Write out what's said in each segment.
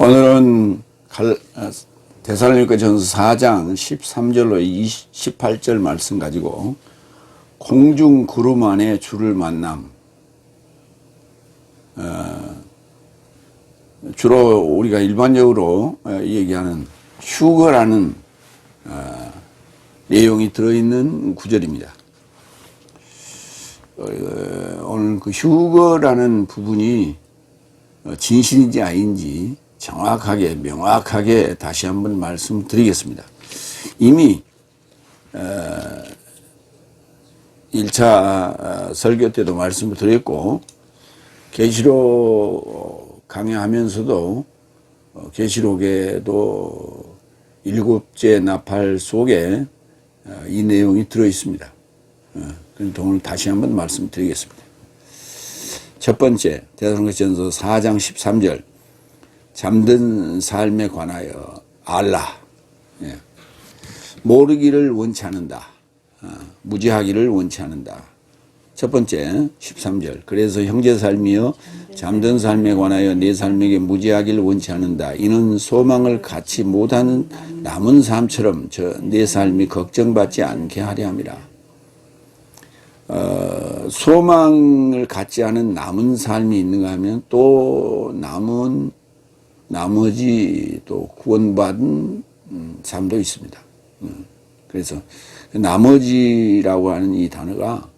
오늘은 데살로니가전서 4장 13절로 18절 말씀 가지고 공중 구름 안에 주를 만남, 주로 우리가 일반적으로 얘기하는 휴거라는 내용이 들어있는 구절입니다. 오늘 그 휴거라는 부분이 진실인지 아닌지 정확하게 명확하게 다시 한번 말씀드리겠습니다. 이미 1차 설교 때도 말씀을 드렸고 계시록 강의하면서도 계시록에도 7째 나팔 속에 이 내용이 들어 있습니다. 그래서 오늘 다시 한번 말씀드리겠습니다. 첫 번째, 데살로니가전서 4장 13절, 잠든 삶에 관하여 알라. 모르기를 원치 않는다. 무지하기를 원치 않는다. 첫 번째 13절, 그래서 형제 삶이여 잠든 삶에 관하여 내 삶에게 무지하기를 원치 않는다. 이는 소망을 갖지 못하는 남은 삶처럼 내 삶이 걱정받지 않게 하려 함이라. 소망을 갖지 않은 남은 삶이 있는가 하면 또 나머지 또 구원받은 삶도 있습니다. 그래서 나머지라고 하는 이 단어가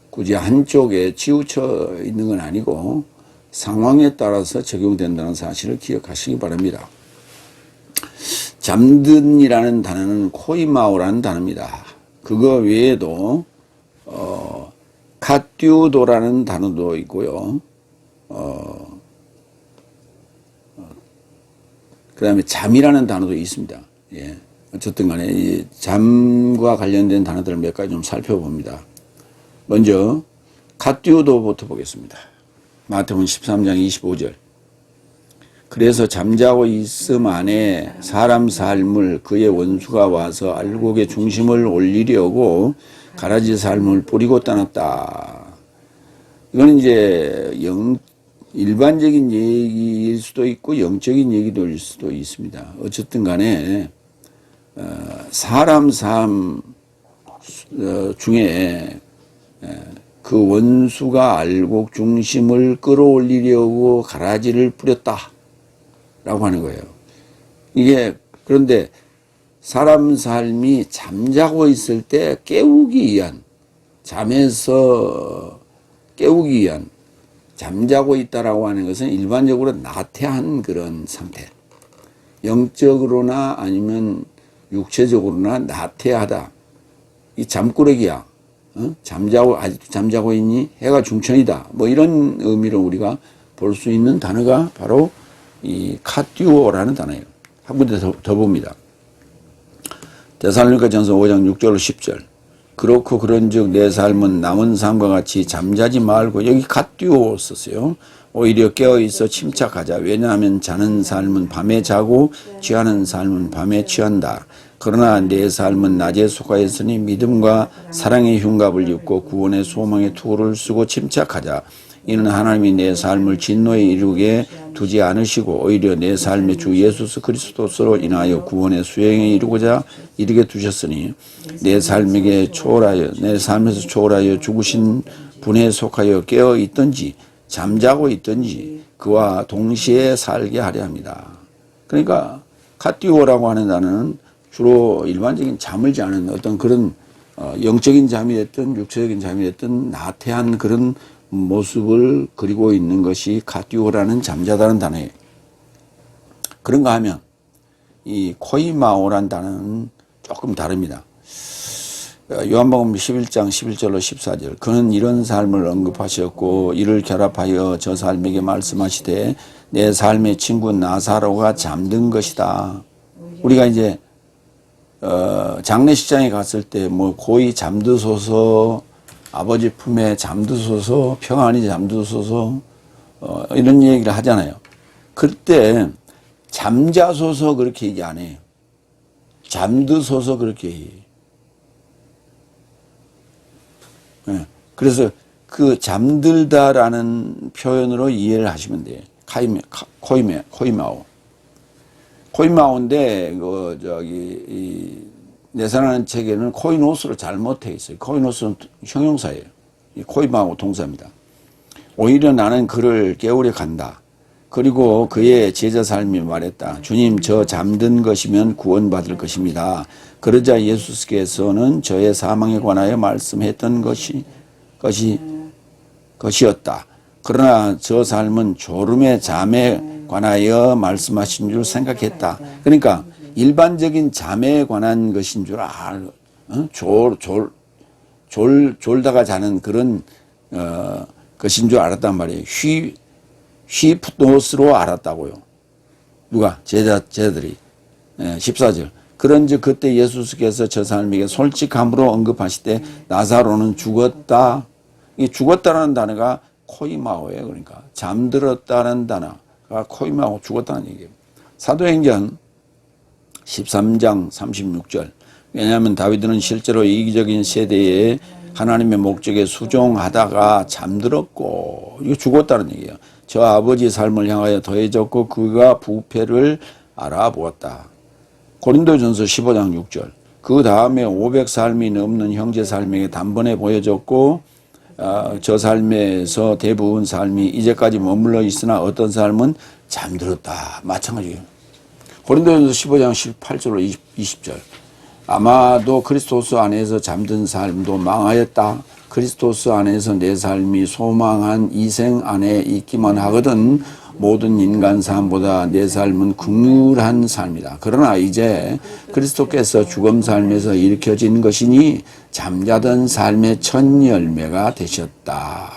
굳이 한쪽에 치우쳐 있는 건 아니고 상황에 따라서 적용된다는 사실을 기억하시기 바랍니다. 잠든이라는 단어는 코이마오라는 단어입니다. 그거 외에도 카티우도라는 단어도 있고요. 그 다음에 잠이라는 단어도 있습니다. 예. 어쨌든 간에 이 잠과 관련된 단어들을 몇 가지 좀 살펴봅니다. 먼저 카티우도부터 보겠습니다. 마태복음 13장 25절. 그래서 잠자고 있음 안에 사람 삶을 그의 원수가 와서 알곡의 중심을 올리려고 가라지 삶을 뿌리고 떠났다. 이거는 이제 일반적인 얘기일 수도 있고 영적인 얘기일 수도 있습니다. 어쨌든 간에 사람 삶 중에 그 원수가 알곡 중심을 끌어올리려고 가라지를 뿌렸다 라고 하는 거예요. 이게 그런데 사람 삶이 잠자고 있을 때 깨우기 위한, 잠에서 깨우기 위한, 잠자고 있다라고 하는 것은 일반적으로 나태한 그런 상태, 영적으로나 아니면 육체적으로나 나태하다. 이 잠꾸러기야. 아직도 잠자고 있니? 해가 중천이다. 뭐 이런 의미로 우리가 볼 수 있는 단어가 바로 이 카티오라는 단어예요. 한 군데 더 봅니다. 데살로니가전서 5장 6절 10절. 그렇고 그런즉 내 삶은 남은 삶과 같이 잠자지 말고, 여기 카티오 썼어요. 오히려 깨어있어 침착하자. 왜냐하면 자는 삶은 밤에 자고 취하는 삶은 밤에 취한다. 그러나 내 삶은 낮에 속하였으니 믿음과 사랑의 흉갑을 입고 구원의 소망의 투구를 쓰고 침착하자. 이는 하나님이 내 삶을 진노에 이르게 두지 않으시고 오히려 내 삶의 주 예수 그리스도로 인하여 구원의 수행에 이르게 두셨으니 내 삶에서 초월하여 죽으신 분에 속하여 깨어 있든지 잠자고 있든지 그와 동시에 살게 하려 합니다. 그러니까 카티오라고 하는 단어는 주로 일반적인 잠을 자는 어떤 그런 영적인 잠이 됐든 육체적인 잠이 됐든 나태한 그런 모습을 그리고 있는 것이 카티오라는 잠자다는 단어예요. 그런가 하면 이 코이마오라는 단어는 조금 다릅니다. 요한복음 11장 11절로 14절. 그는 이런 삶을 언급하셨고 이를 결합하여 저 삶에게 말씀하시되 내 삶의 친구 나사로가 잠든 것이다. 우리가 이제 장례식장에 갔을 때 뭐 고이 잠드소서, 아버지 품에 잠드소서, 평안히 잠드소서, 이런 얘기를 하잖아요. 그때 잠자소서 그렇게 얘기 안 해요. 잠드소서 그렇게 얘기해요. 네. 그래서 그 잠들다라는 표현으로 이해를 하시면 돼요. 코이마오. 코인마오인데 내산하는 책에는 코이노스로 잘못되어 있어요. 코이노스는 형용사예요. 코인마오 동사입니다. 오히려 나는 그를 깨우려 간다. 그리고 그의 제자 삶이 말했다. 주님, 저 잠든 것이면 구원받을 것입니다. 그러자 예수께서는 저의 사망에 관하여 말씀했던 것이었다. 그러나 저 삶은 졸음의 잠에 관하여 말씀하신 줄 생각했다. 그러니까 일반적인 잠에 관한 것인 줄 졸다가 자는 그런 것인 줄 알았단 말이에요. 휘프노스로 알았다고요. 누가? 제자들이. 14절. 그런즉 그때 예수께서 저 사람에게 솔직함으로 언급하실 때 나사로는 죽었다. 이 죽었다라는 단어가 코이마오예요. 그러니까 잠들었다는 단어가 코이마오, 죽었다는 얘기예요. 사도행전 13장 36절. 왜냐하면 다윗은 실제로 이기적인 세대에 하나님의 목적에 수종하다가 잠들었고, 이거 죽었다는 얘기예요. 저 아버지 삶을 향하여 더해졌고 그가 부패를 알아보았다. 고린도전서 15장 6절. 그 다음에 500삶이 넘는 형제 삶에게 단번에 보여졌고, 저 삶에서 대부분 삶이 이제까지 머물러 있으나 어떤 삶은 잠들었다. 마찬가지예요. 고린도전서 15장 18절로 20절. 아마도 그리스도스 안에서 잠든 삶도 망하였다. 그리스도스 안에서 내 삶이 소망한 이 생 안에 있기만 하거든 모든 인간 삶보다 내 삶은 긍휼한 삶이다. 그러나 이제 그리스도께서 죽음 삶에서 일으켜진 것이니 잠자던 삶의 첫 열매가 되셨다.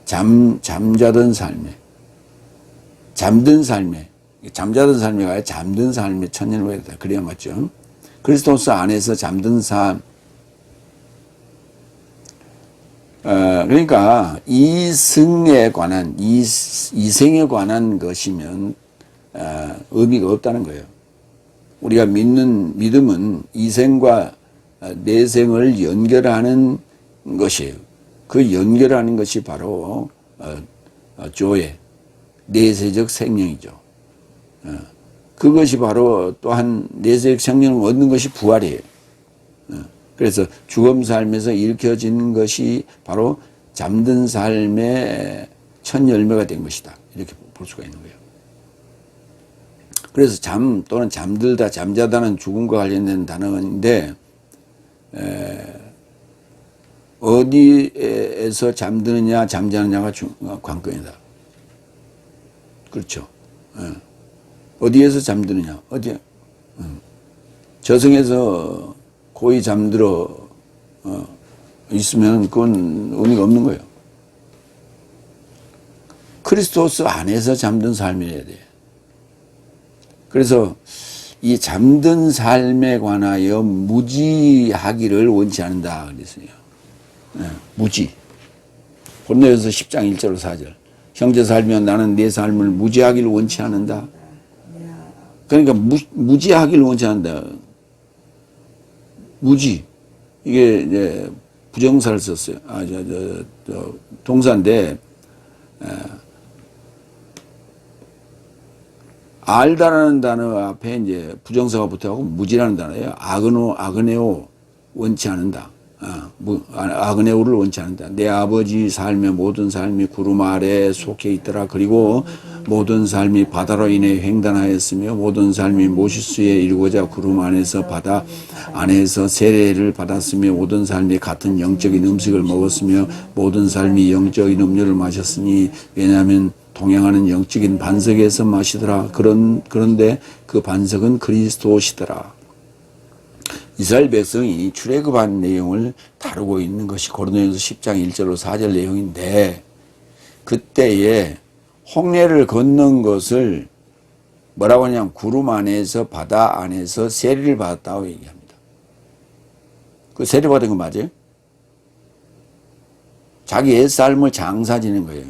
잠자던 삶에, 잠든 삶에, 잠자던 삶이 아니라 잠든 삶의 첫 열매가 되다. 그래야 맞죠? 그리스도스 안에서 잠든 삶. 그러니까 이승에 관한, 이생에 관한 것이면 의미가 없다는 거예요. 우리가 믿는 믿음은 이생과 내생을 연결하는 것이에요. 그 연결하는 것이 바로 조회, 내세적 생명이죠. 그것이 바로 또한 내세적 생명을 얻는 것이 부활이에요. 그래서 죽음 삶에서 일으켜진 것이 바로 잠든 삶의 첫 열매가 된 것이다. 이렇게 볼 수가 있는 거예요. 그래서 잠 또는 잠들다, 잠자다는 죽음과 관련된 단어인데 어디에서 잠드느냐 잠자느냐가 관건이다. 그렇죠. 어디에서 잠드느냐. 저승에서 고이 잠들어 있으면 그건 의미가 없는 거예요. 그리스도스 안에서 잠든 삶이어야 돼요. 그래서 이 잠든 삶에 관하여 무지하기를 원치 않는다 그랬어요. 무지. 고린도전서 10장 1절로 4절. 형제 살면 나는 내 삶을 무지하기를 원치 않는다. 그러니까 무지하기를 원치 않는다. 무지. 이게 이제 부정사를 썼어요. 동사인데, 알다라는 단어 앞에 이제 부정사가 붙어가고 무지라는 단어예요. 아그네오, 원치 않는다. 아그네오를 원치 않는다. 내 아버지 삶의 모든 삶이 구름 아래에 속해 있더라. 그리고 모든 삶이 바다로 인해 횡단하였으며 모든 삶이 모시스에 이르고자 구름 안에서 바다 안에서 세례를 받았으며 모든 삶이 같은 영적인 음식을 먹었으며 모든 삶이 영적인 음료를 마셨으니 왜냐하면 동행하는 영적인 반석에서 마시더라. 그런데 그 반석은 그리스도시더라. 이스라엘 백성이 출애굽한 내용을 다루고 있는 것이 고린도전서 10장 1절로 4절 내용인데 그때에 홍해를 건넌 것을 뭐라고 하냐면 구름 안에서 바다 안에서 세례를 받았다고 얘기합니다. 그 세례 받은 거 맞아요? 자기 옛삶을 장사 지낸 거예요.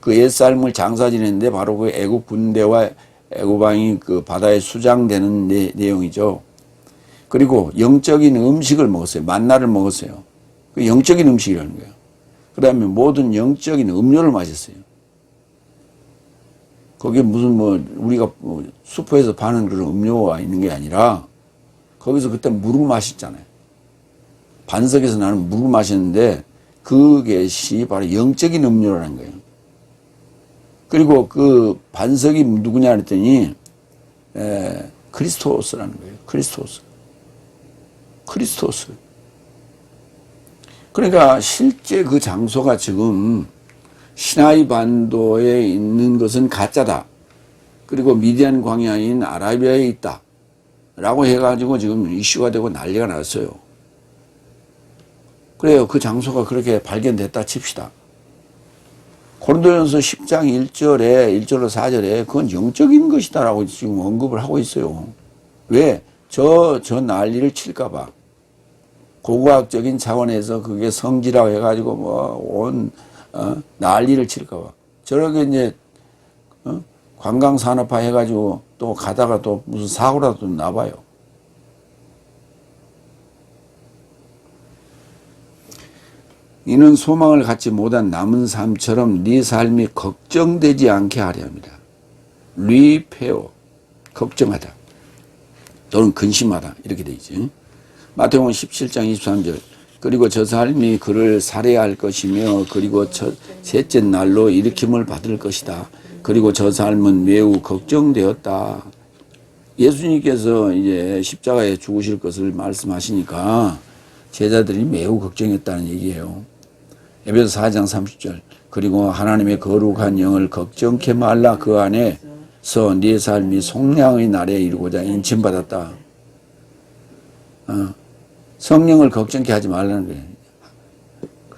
그 옛삶을 장사 지냈는데 바로 그 애국 군대와 애국 왕이 그 바다에 수장되는 내용이죠. 그리고 영적인 음식을 먹었어요. 만나를 먹었어요. 그 영적인 음식이라는 거예요. 그 다음에 모든 영적인 음료를 마셨어요. 거기에 무슨 뭐 우리가 뭐 슈퍼에서 파는 그런 음료가 있는 게 아니라 거기서 그때 물을 마셨잖아요. 반석에서 나는 물을 마셨는데 그것이 바로 영적인 음료라는 거예요. 그리고 그 반석이 누구냐 했더니 크리스토스라는 거예요. 크리스토스. 그러니까 실제 그 장소가 지금 시나이 반도에 있는 것은 가짜다. 그리고 미디안 광야인 아라비아에 있다. 라고 해가지고 지금 이슈가 되고 난리가 났어요. 그래요. 그 장소가 그렇게 발견됐다 칩시다. 고린도전서 10장 1절로 4절에 그건 영적인 것이다라고 지금 언급을 하고 있어요. 왜? 저 난리를 칠까봐. 고고학적인 차원에서 그게 성지라고 해가지고 난리를 칠까봐. 저렇게 이제, 관광산업화 해가지고 또 가다가 또 무슨 사고라도 나봐요. 이는 소망을 갖지 못한 남은 삶처럼 네 삶이 걱정되지 않게 하려 합니다. 리페어, 걱정하다. 또는 근심하다. 이렇게 돼 있지. 마태복음 17장 23절. 그리고 저 삶이 그를 살해할 것이며 그리고 셋째 날로 일으킴을 받을 것이다. 그리고 저 삶은 매우 걱정되었다. 예수님께서 이제 십자가에 죽으실 것을 말씀하시니까 제자들이 매우 걱정했다는 얘기예요. 에베소 4장 30절. 그리고 하나님의 거룩한 영을 걱정케 말라. 그 안에서 네 삶이 속량의 날에 이루고자 인침받았다. 성령을 걱정케 하지 말라는 거예요.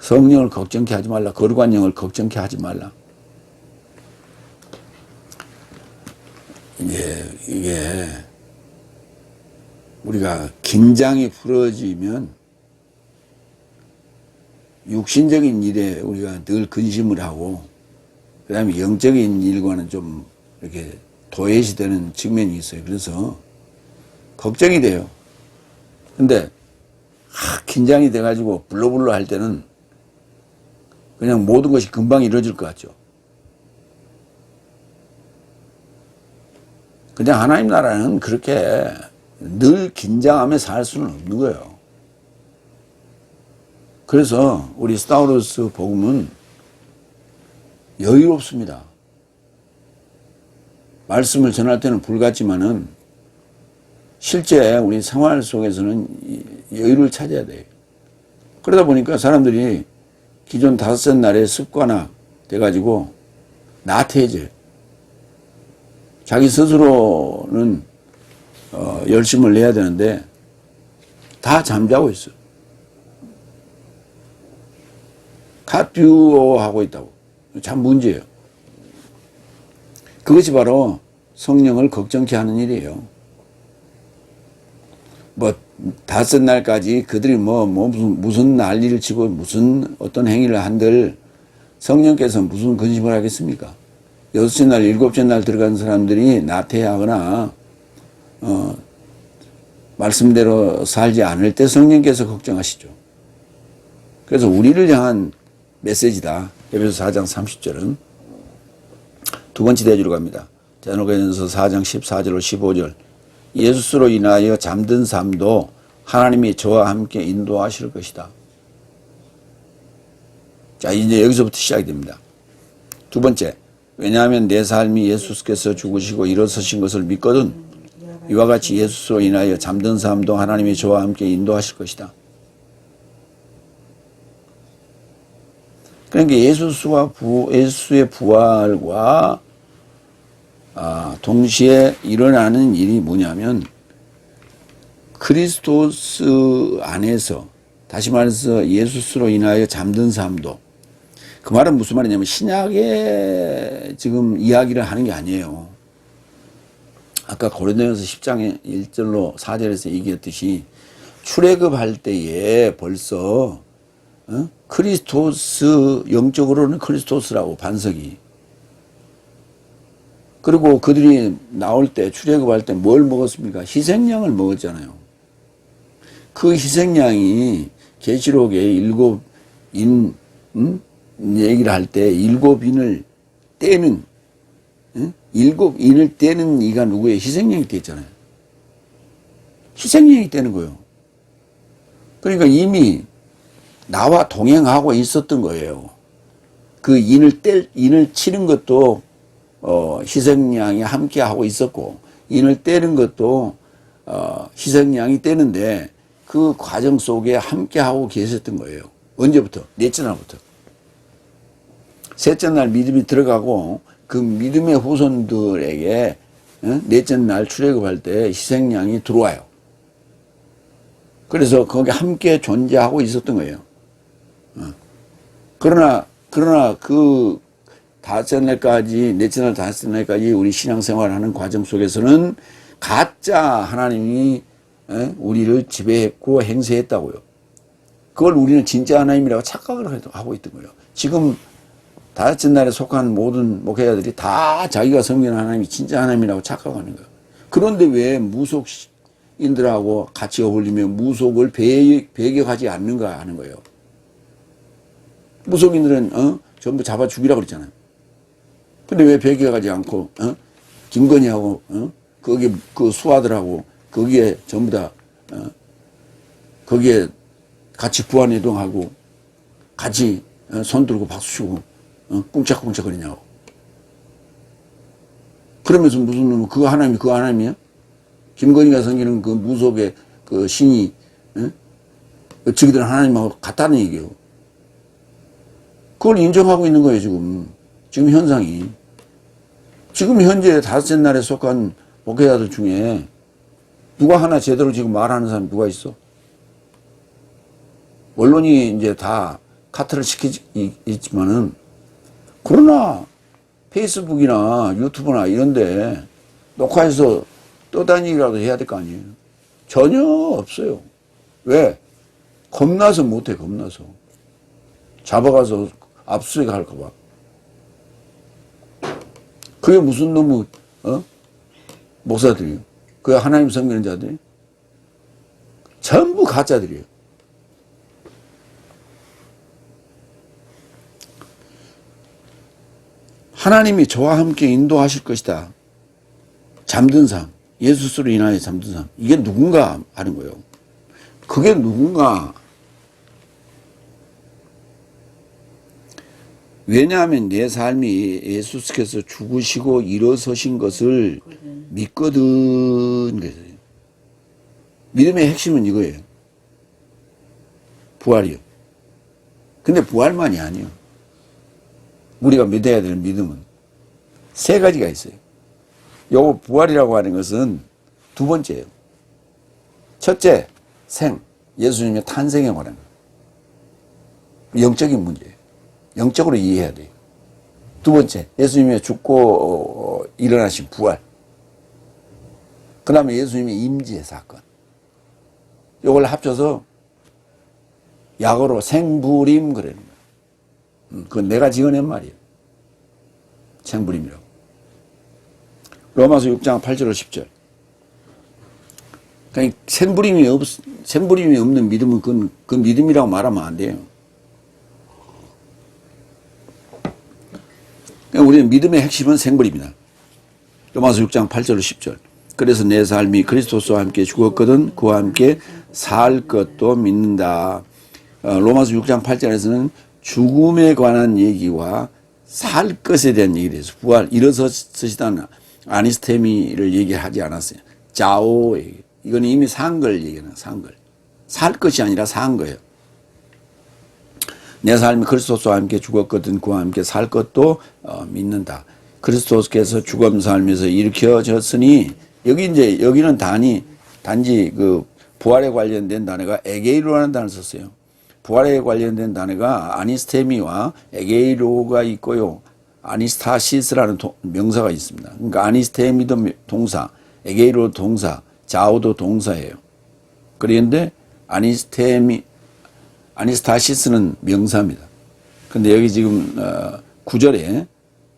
성령을 걱정케 하지 말라. 거룩한 영을 걱정케 하지 말라. 이게 우리가 긴장이 풀어지면 육신적인 일에 우리가 늘 근심을 하고 그 다음에 영적인 일과는 좀 이렇게 도외시 되는 측면이 있어요. 그래서 걱정이 돼요. 근데 긴장이 돼가지고 불러불러 할 때는 그냥 모든 것이 금방 이루어질 것 같죠. 그냥 하나님 나라는 그렇게 늘 긴장하며 살 수는 없는 거예요. 그래서 우리 스타우로스 복음은 여유롭습니다. 말씀을 전할 때는 불같지만은 실제 우리 생활 속에서는 여유를 찾아야 돼요. 그러다 보니까 사람들이 기존 5 날에 습관화 돼가지고 나태해져요. 자기 스스로는 열심을 내야 되는데 다 잠자고 있어요. 갓듀오하고 있다고. 참 문제예요. 그것이 바로 성령을 걱정케 하는 일이에요. 5 날까지 그들이 무슨 난리를 치고 무슨 어떤 행위를 한들 성령께서 무슨 근심을 하겠습니까? 6째 날, 7째 날 들어간 사람들이 나태하거나, 말씀대로 살지 않을 때 성령께서 걱정하시죠. 그래서 우리를 향한 메시지다. 에베소 4장 30절은. 두 번째 대주로 갑니다. 데살로니가전서 4장 14절로 15절. 예수로 인하여 잠든 삶도 하나님이 저와 함께 인도하실 것이다. 자, 이제 여기서부터 시작이 됩니다. 두 번째. 왜냐하면 내 삶이 예수께서 죽으시고 일어서신 것을 믿거든 이와 같이 예수로 인하여 잠든 삶도 하나님이 저와 함께 인도하실 것이다. 그러니까 예수의 부활과 동시에 일어나는 일이 뭐냐면 그리스도스 안에서 다시 말해서 예수로 인하여 잠든 삶도 그 말은 무슨 말이냐면 신약에 지금 이야기를 하는 게 아니에요. 아까 고린도전서 10장 1절로 4절에서 얘기했듯이 출애굽할 때에 벌써 크리스토스, 영적으로는 크리스토스라고 반석이. 그리고 그들이 나올 때 출애굽할 때 뭘 먹었습니까? 희생양을 먹었잖아요. 그 희생양이 계시록에 7인 얘기를 할 때 7인을 떼는 일곱 인을 떼는 이가 누구예요? 희생양이 떼잖아요. 희생양이 떼는 거예요. 그러니까 이미 나와 동행하고 있었던 거예요. 그 인을 치는 것도 희생양이 함께 하고 있었고, 인을 떼는 것도 희생양이 떼는데 그 과정 속에 함께 하고 계셨던 거예요. 언제부터? 넷째 날부터. 셋째 날 믿음이 들어가고 그 믿음의 후손들에게 넷째 날 출애굽할 때 희생양이 들어와요. 그래서 거기 함께 존재하고 있었던 거예요. 그러나 그 다섯째 날까지, 넷째 날 다섯째 날까지 우리 신앙생활을 하는 과정 속에서는 가짜 하나님이 우리를 지배했고 행세했다고요. 그걸 우리는 진짜 하나님이라고 착각을 하고 있던 거예요. 지금 다섯째 날에 속한 모든 목회자들이 다 자기가 섬기는 하나님이 진짜 하나님이라고 착각하는 거예요. 그런데 왜 무속인들하고 같이 어울리며 무속을 배격하지 않는가 하는 거예요. 무속인들은 전부 잡아 죽이라고 그랬잖아요. 근데 왜 배격하지 않고 김건희하고 거기 그 수하들하고 거기에 전부 다 거기에 같이 부안이동하고 같이 손 들고 박수 치고 꿍짝꿍짝 거리냐고. 그러면서 무슨 놈은 그 하나님이야? 김건희가 섬기는 그 무속의 그 신이 저기들 하나님하고 같다는 얘기예요. 그걸 인정하고 있는 거예요, 지금 현상이. 지금 현재 다섯째 날에 속한 목회자들 중에 누가 하나 제대로 지금 말하는 사람 누가 있어? 언론이 이제 다 카트를 시키지만은, 그러나 페이스북이나 유튜브나 이런데 녹화해서 떠다니기라도 해야 될 거 아니에요. 전혀 없어요. 왜? 겁나서 못해, 겁나서. 잡아가서 압수수색 할까봐. 그게 무슨 놈의, 목사들이에요. 그 하나님 섬기는 자들이. 전부 가짜들이에요. 하나님이 저와 함께 인도하실 것이다. 잠든 삶, 예수 스스로 인하여 잠든 삶. 이게 누군가 하는 거예요. 그게 누군가. 왜냐하면 내 삶이 예수께서 죽으시고 일어서신 것을 믿거든. 그래서요. 믿음의 핵심은 이거예요. 부활이요. 근데 부활만이 아니에요. 우리가 믿어야 되는 믿음은 세 가지가 있어요. 요거 부활이라고 하는 것은 두 번째예요. 첫째, 생. 예수님의 탄생에 관한 거예요. 영적인 문제예요. 영적으로 이해해야 돼요. 두 번째, 예수님의 죽고 일어나신 부활. 그 다음에 예수님의 임재 사건. 요걸 합쳐서 약어로 생부림 그러는 거예요. 그건 내가 지어낸 말이에요. 생부림이라고. 로마서 6장 8절 10절. 그러니까 생부림이 없는 믿음은 그 믿음이라고 말하면 안 돼요. 그러니까 우리는 믿음의 핵심은 생부림이다. 로마서 6장 8절 10절. 그래서 내 삶이 그리스도와 함께 죽었거든 그와 함께 살 것도 믿는다. 로마서 6장 8절에서는 죽음에 관한 얘기와 살 것에 대한 얘기를 해서 부활, 일어서시다는 아니스테미를 얘기하지 않았어요. 자오 얘기. 이건 이미 산 걸 얘기하는 산 걸. 살 것이 아니라 산 거예요. 내 삶이 그리스도와 함께 죽었거든 그와 함께 살 것도 믿는다. 그리스도께서 죽음 삶에서 일으켜졌으니 여기는 단지 그 부활에 관련된 단어가 에게이로라는 단어를 썼어요. 부활에 관련된 단어가 아니스테미와 에게이로가 있고요. 아니스타시스라는 명사가 있습니다. 그러니까 아니스테미도 동사, 에게이로 동사, 자오도 동사예요. 그런데 아니스타시스는 명사입니다. 근데 여기 지금 9절에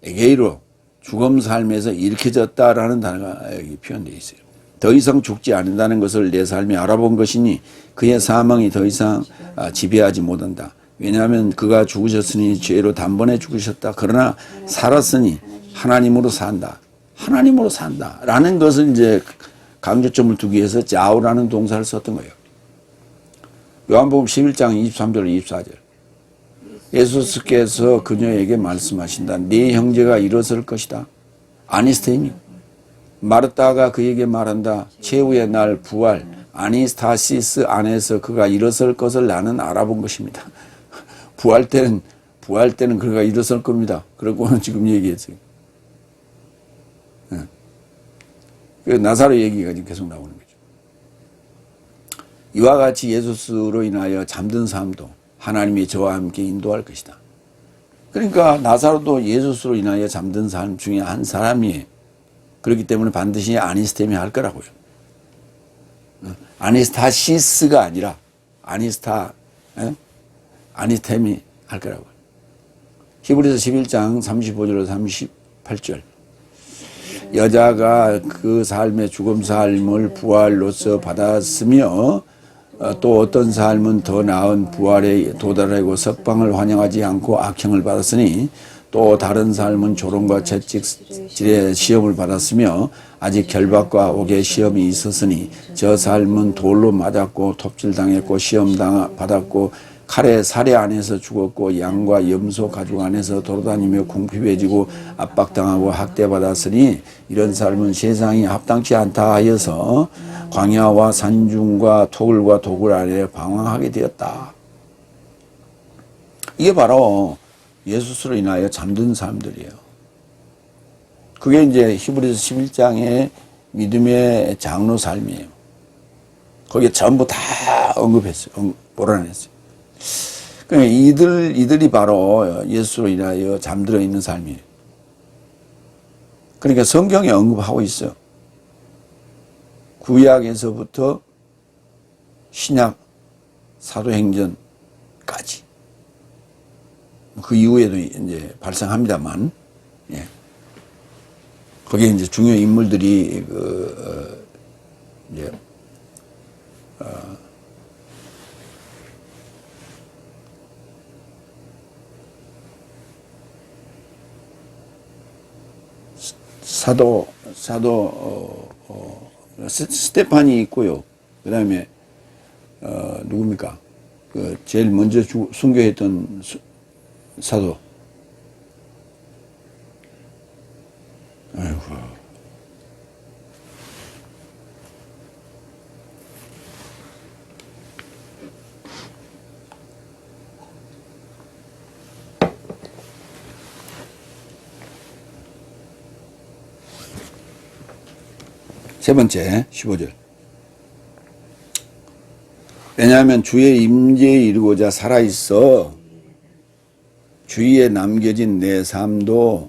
에게이로 죽음 삶에서 일으켜졌다라는 단어가 여기 표현되어 있어요. 더 이상 죽지 않는다는 것을 내 삶이 알아본 것이니 그의 사망이 더 이상 지배하지 못한다. 왜냐하면 그가 죽으셨으니 죄로 단번에 죽으셨다. 그러나 살았으니 하나님으로 산다. 하나님으로 산다라는 것을 이제 강조점을 두기 위해서 자우라는 동사를 썼던 거예요. 요한복음 11장 23절 24절. 예수께서 그녀에게 말씀하신다. 네 형제가 일어설 것이다. 아니스테이니. 마르다가 그에게 말한다. 최후의 날 부활. 아니스타시스 안에서 그가 일어설 것을 나는 알아본 것입니다. 부활 때는 그가 일어설 겁니다. 그러고는 지금 얘기했어요. 그 나사로 얘기가 지금 계속 나오는 거죠. 이와 같이 예수로 인하여 잠든 사람도 하나님이 저와 함께 인도할 것이다. 그러니까 나사로도 예수로 인하여 잠든 사람 중에 한 사람이에요. 그렇기 때문에 반드시 아니스템이 할 거라고요. 아니스타시스가 아니라 아니스템이 할 거라고요. 히브리서 11장 35절로 38절. 여자가 그 삶의 죽음 삶을 부활로서 받았으며 또 어떤 삶은 더 나은 부활에 도달하고 석방을 환영하지 않고 악형을 받았으니 또 다른 삶은 조롱과 채찍질의 시험을 받았으며 아직 결박과 옥의 시험이 있었으니 저 삶은 돌로 맞았고 톱질당했고 시험 받았고 칼에 살해 안에서 죽었고 양과 염소 가죽 안에서 돌아다니며 궁핍해지고 압박당하고 학대받았으니 이런 삶은 세상이 합당치 않다 하여서 광야와 산중과 토굴과 도굴 아래 방황하게 되었다. 이게 바로 예수로 인하여 잠든 사람들이에요. 그게 이제 히브리서 11장의 믿음의 장로 삶이에요. 거기에 전부 다 언급했어요. 몰아냈어요. 그러니까 이들이 바로 예수로 인하여 잠들어 있는 삶이에요. 그러니까 성경에 언급하고 있어요. 구약에서부터 신약 사도행전까지. 그 이후에도 이제 발생합니다만, 예. 거기에 이제 중요 인물들이 이제 사도 스테판이 있고요. 그 다음에 누굽니까? 그 제일 먼저 순교했던 사도. 아이고. 세 번째 15절. 왜냐하면 주의 임재에 이르고자 살아있어 주위에 남겨진 내 삶도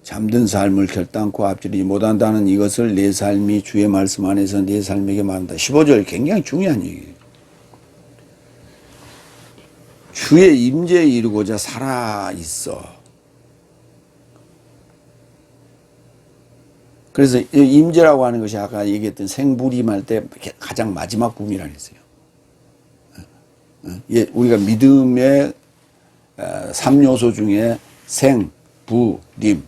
잠든 삶을 결단코 앞지르지 못한다는 이것을 내 삶이 주의 말씀 안에서 내 삶에게 말한다. 15절 굉장히 중요한 얘기예요. 주의 임재에 이르고자 살아있어. 그래서 임재라고 하는 것이 아까 얘기했던 생부림할 때 가장 마지막 부분이라 했어요. 우리가 믿음의 3요소 중에 생, 부, 림.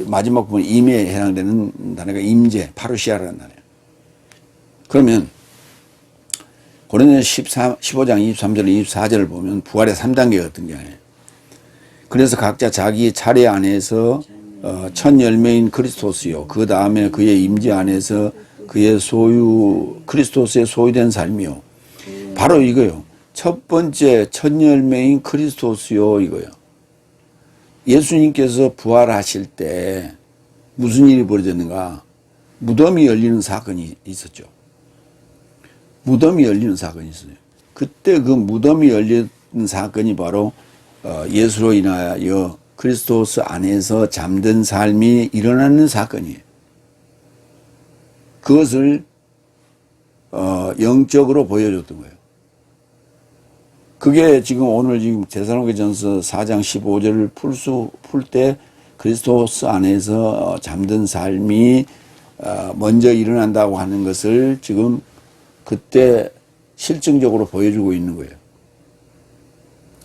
마지막 부분 임에 해당되는 단어가 임재, 파루시아라는 단어예요. 그러면 고린도서 15장 23절 24절을 보면 부활의 3단계가 어떤 게 아니에요. 그래서 각자 자기 차례 안에서 첫 열매인 그리스도스요. 그 다음에 그의 임재 안에서 그의 그리스도스의 소유된 삶이요. 바로 이거요. 첫 번째 첫 열매인 그리스도스요 이거요. 예수님께서 부활하실 때 무슨 일이 벌어졌는가? 무덤이 열리는 사건이 있었죠. 무덤이 열리는 사건이 있어요. 그때 그 무덤이 열리는 사건이 바로 예수로 인하여 그리스도스 안에서 잠든 삶이 일어나는 사건이에요. 그것을 영적으로 보여줬던 거예요. 그게 지금 오늘 지금 데살로니가전서 4장 15절을 풀 때 그리스도스 안에서 잠든 삶이 먼저 일어난다고 하는 것을 지금 그때 실증적으로 보여주고 있는 거예요.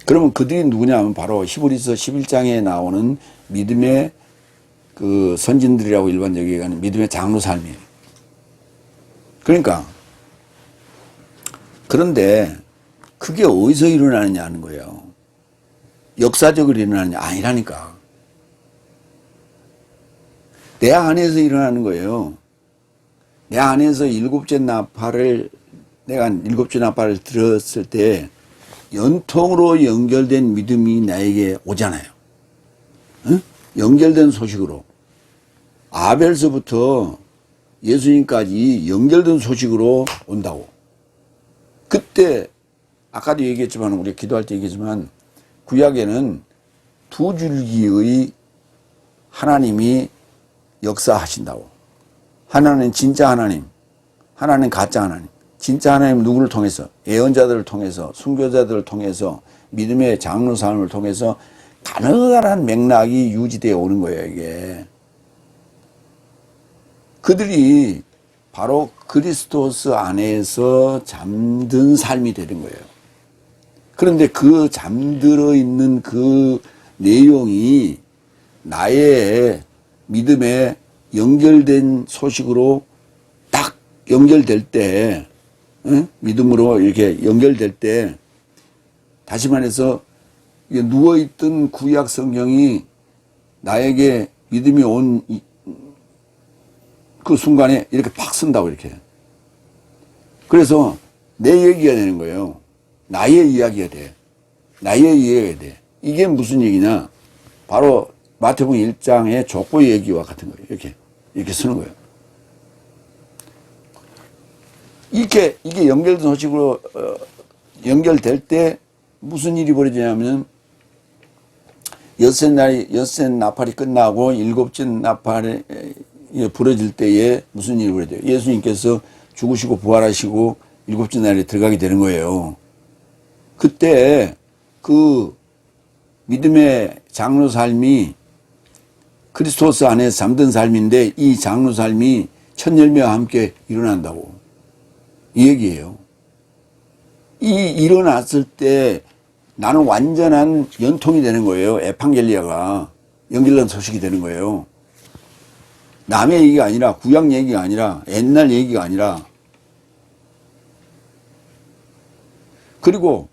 그러면 그들이 누구냐 하면 바로 히브리서 11장에 나오는 믿음의 그 선진들이라고 일반적으로 얘기하는 믿음의 장로 삶이에요. 그러니까 그런데 그게 어디서 일어나느냐 하는 거예요. 역사적으로 일어나느냐 아니라니까. 내 안에서 일어나는 거예요. 내 안에서 일곱째 나팔을 내가 일곱째 나팔을 들었을 때 연통으로 연결된 믿음이 나에게 오잖아요. 응? 연결된 소식으로 아벨서부터 예수님까지 연결된 소식으로 온다고. 그때 아까도 얘기했지만 우리 기도할 때 얘기했지만 구약에는 두 줄기의 하나님이 역사하신다고. 하나는 진짜 하나님, 하나는 가짜 하나님. 진짜 하나님 누구를 통해서? 예언자들을 통해서, 순교자들을 통해서, 믿음의 장로 삶을 통해서 가느다란 맥락이 유지되어 오는 거예요, 이게. 그들이 바로 그리스도스 안에서 잠든 삶이 되는 거예요. 그런데 그 잠들어 있는 그 내용이 나의 믿음에 연결된 소식으로 딱 연결될 때, 응? 믿음으로 이렇게 연결될 때, 다시 말해서 누워있던 구약 성경이 나에게 믿음이 온 그 순간에 이렇게 팍 쓴다고 이렇게. 그래서 내 얘기가 되는 거예요. 나의 이야기가 돼. 나의 이야기가 돼. 이게 무슨 얘기냐? 바로 마태복음 1장의 족보의 얘기와 같은 거예요. 이렇게 쓰는 거예요. 이게 연결된 소식으로 연결될 때 무슨 일이 벌어지냐면 엿새 나팔이 끝나고 일곱째 나팔이 부러질 때에 무슨 일이 벌어져요? 예수님께서 죽으시고 부활하시고 일곱째 날에 들어가게 되는 거예요. 그때 그 믿음의 장로 삶이 그리스도스 안에서 잠든 삶인데 이 장로 삶이 첫 열매와 함께 일어난다고. 이 얘기예요. 이 일어났을 때 나는 완전한 연통이 되는 거예요. 에판겔리아가 연결된 소식이 되는 거예요. 남의 얘기가 아니라 구약 얘기가 아니라 옛날 얘기가 아니라. 그리고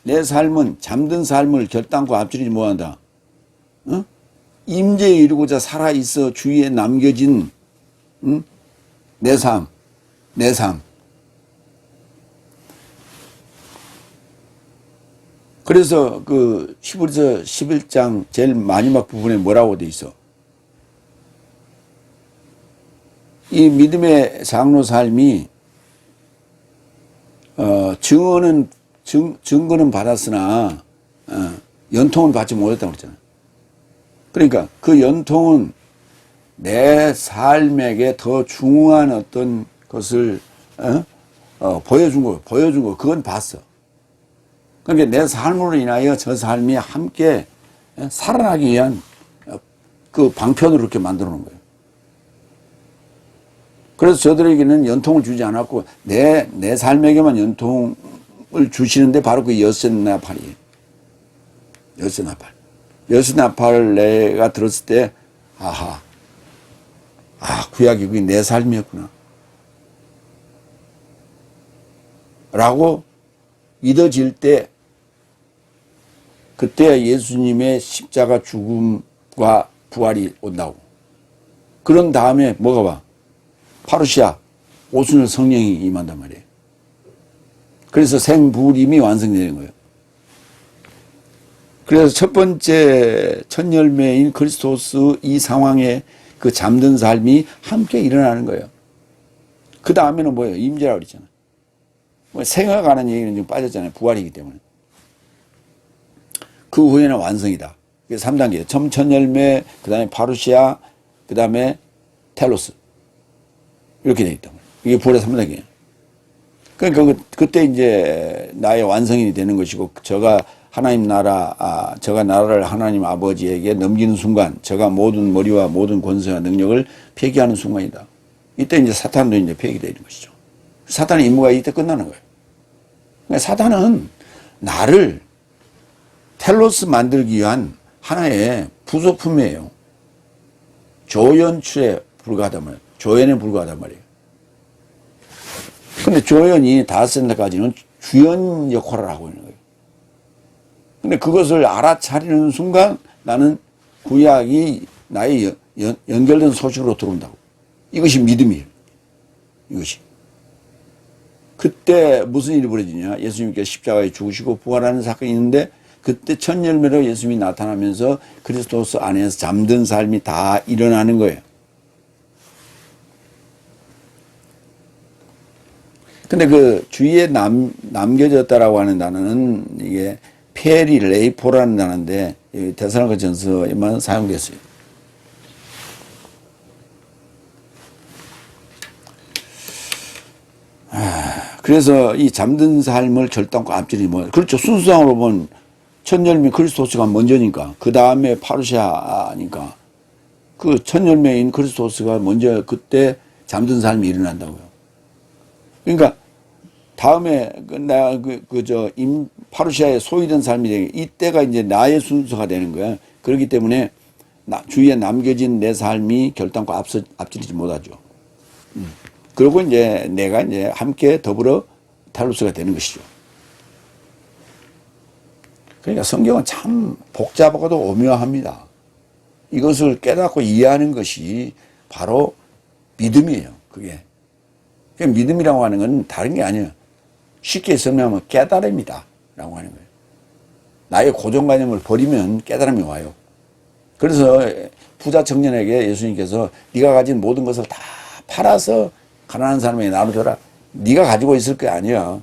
내 삶은 잠든 삶을 결단코 앞지르지 못한다. 어? 임재에 이르고자 살아있어 주위에 남겨진 내 삶. 그래서 그 히브리서 11장 제일 마지막 부분에 뭐라고 돼 있어? 이 믿음의 장로 삶이 증거는 받았으나 연통은 받지 못했다고 그랬잖아요. 그러니까 그 연통은 내 삶에게 더 중요한 어떤 것을 보여준 거 그건 봤어. 그러니까 내 삶으로 인하여 저 삶이 함께 살아나기 위한 그 방편으로 이렇게 만들어 놓은 거예요. 그래서 저들에게는 연통을 주지 않았고 내 삶에게만 연통을 주시는데 바로 그 엿새 나팔이에요. 엿새 나팔. 엿새 나팔을 내가 들었을 때 구약이 그게 내 삶이었구나 라고 믿어질 때 그때 예수님의 십자가 죽음과 부활이 온다고. 그런 다음에 뭐가 와? 파루시아 오순절 성령이 임한단 말이에요. 그래서 생부림이 완성되는 거예요. 그래서 첫 번째 첫 열매인 그리스도스 이 상황에 그 잠든 삶이 함께 일어나는 거예요. 그 다음에는 뭐예요? 임재라고 그랬잖아요. 생각하는 얘기는 지금 빠졌잖아요. 부활이기 때문에. 그 후에는 완성이다. 그게 3단계예요. 첫 열매, 그 다음에 파루시아, 그 다음에 텔로스. 이렇게 돼 있단 말이에요. 이게 부활의 3단계예요. 그러니까 그때 이제 나의 완성이 되는 것이고, 저가 하나님 나라, 저가 나라를 하나님 아버지에게 넘기는 순간, 저가 모든 머리와 모든 권세와 능력을 폐기하는 순간이다. 이때 이제 사탄도 이제 폐기되는 것이죠. 사탄의 임무가 이때 끝나는 거예요. 그러니까 사탄은 나를 텔로스 만들기 위한 하나의 부속품이에요. 조연출에 불과하단 말이에요. 조연에 불과하단 말이에요. 근데 조연이 다섯 살까지는 주연 역할을 하고 있는 거예요. 근데 그것을 알아차리는 순간 나는 구약이 나의 연결된 소식으로 들어온다고. 이것이 믿음이에요. 이것이. 그때 무슨 일이 벌어지냐. 예수님께서 십자가에 죽으시고 부활하는 사건이 있는데 그때 첫 열매로 예수님이 나타나면서 그리스도스 안에서 잠든 삶이 다 일어나는 거예요. 근데 그 주위에 남겨졌다라고 하는 단어는 이게 페리레이포라는 단어인데 데살로니가전서에만 사용됐어요. 그래서 이 잠든 삶을 결단코 앞질이 뭐 그렇죠. 순수상으로 보면 첫 열매 그리스도스가 먼저니까 그 다음에 파루시아니까 그 첫 열매인 그리스도스가 먼저 그때 잠든 삶이 일어난다고요. 그러니까 다음에 파루시아에 소유된 삶이 되는 이때가 이제 나의 순서가 되는 거야. 그렇기 때문에 주위에 남겨진 내 삶이 결단코 앞지르지 못하죠. 그리고 이제 내가 이제 함께 더불어 탈루스가 되는 것이죠. 그러니까 성경은 참 복잡하고도 오묘합니다. 이것을 깨닫고 이해하는 것이 바로 믿음이에요. 그게. 믿음이라고 하는 건 다른 게 아니에요. 쉽게 설명하면 깨달음이다 라고 하는 거예요. 나의 고정관념을 버리면 깨달음이 와요. 그래서 부자 청년에게 예수님께서 네가 가진 모든 것을 다 팔아서 가난한 사람에게 나눠줘라. 네가 가지고 있을 게 아니야.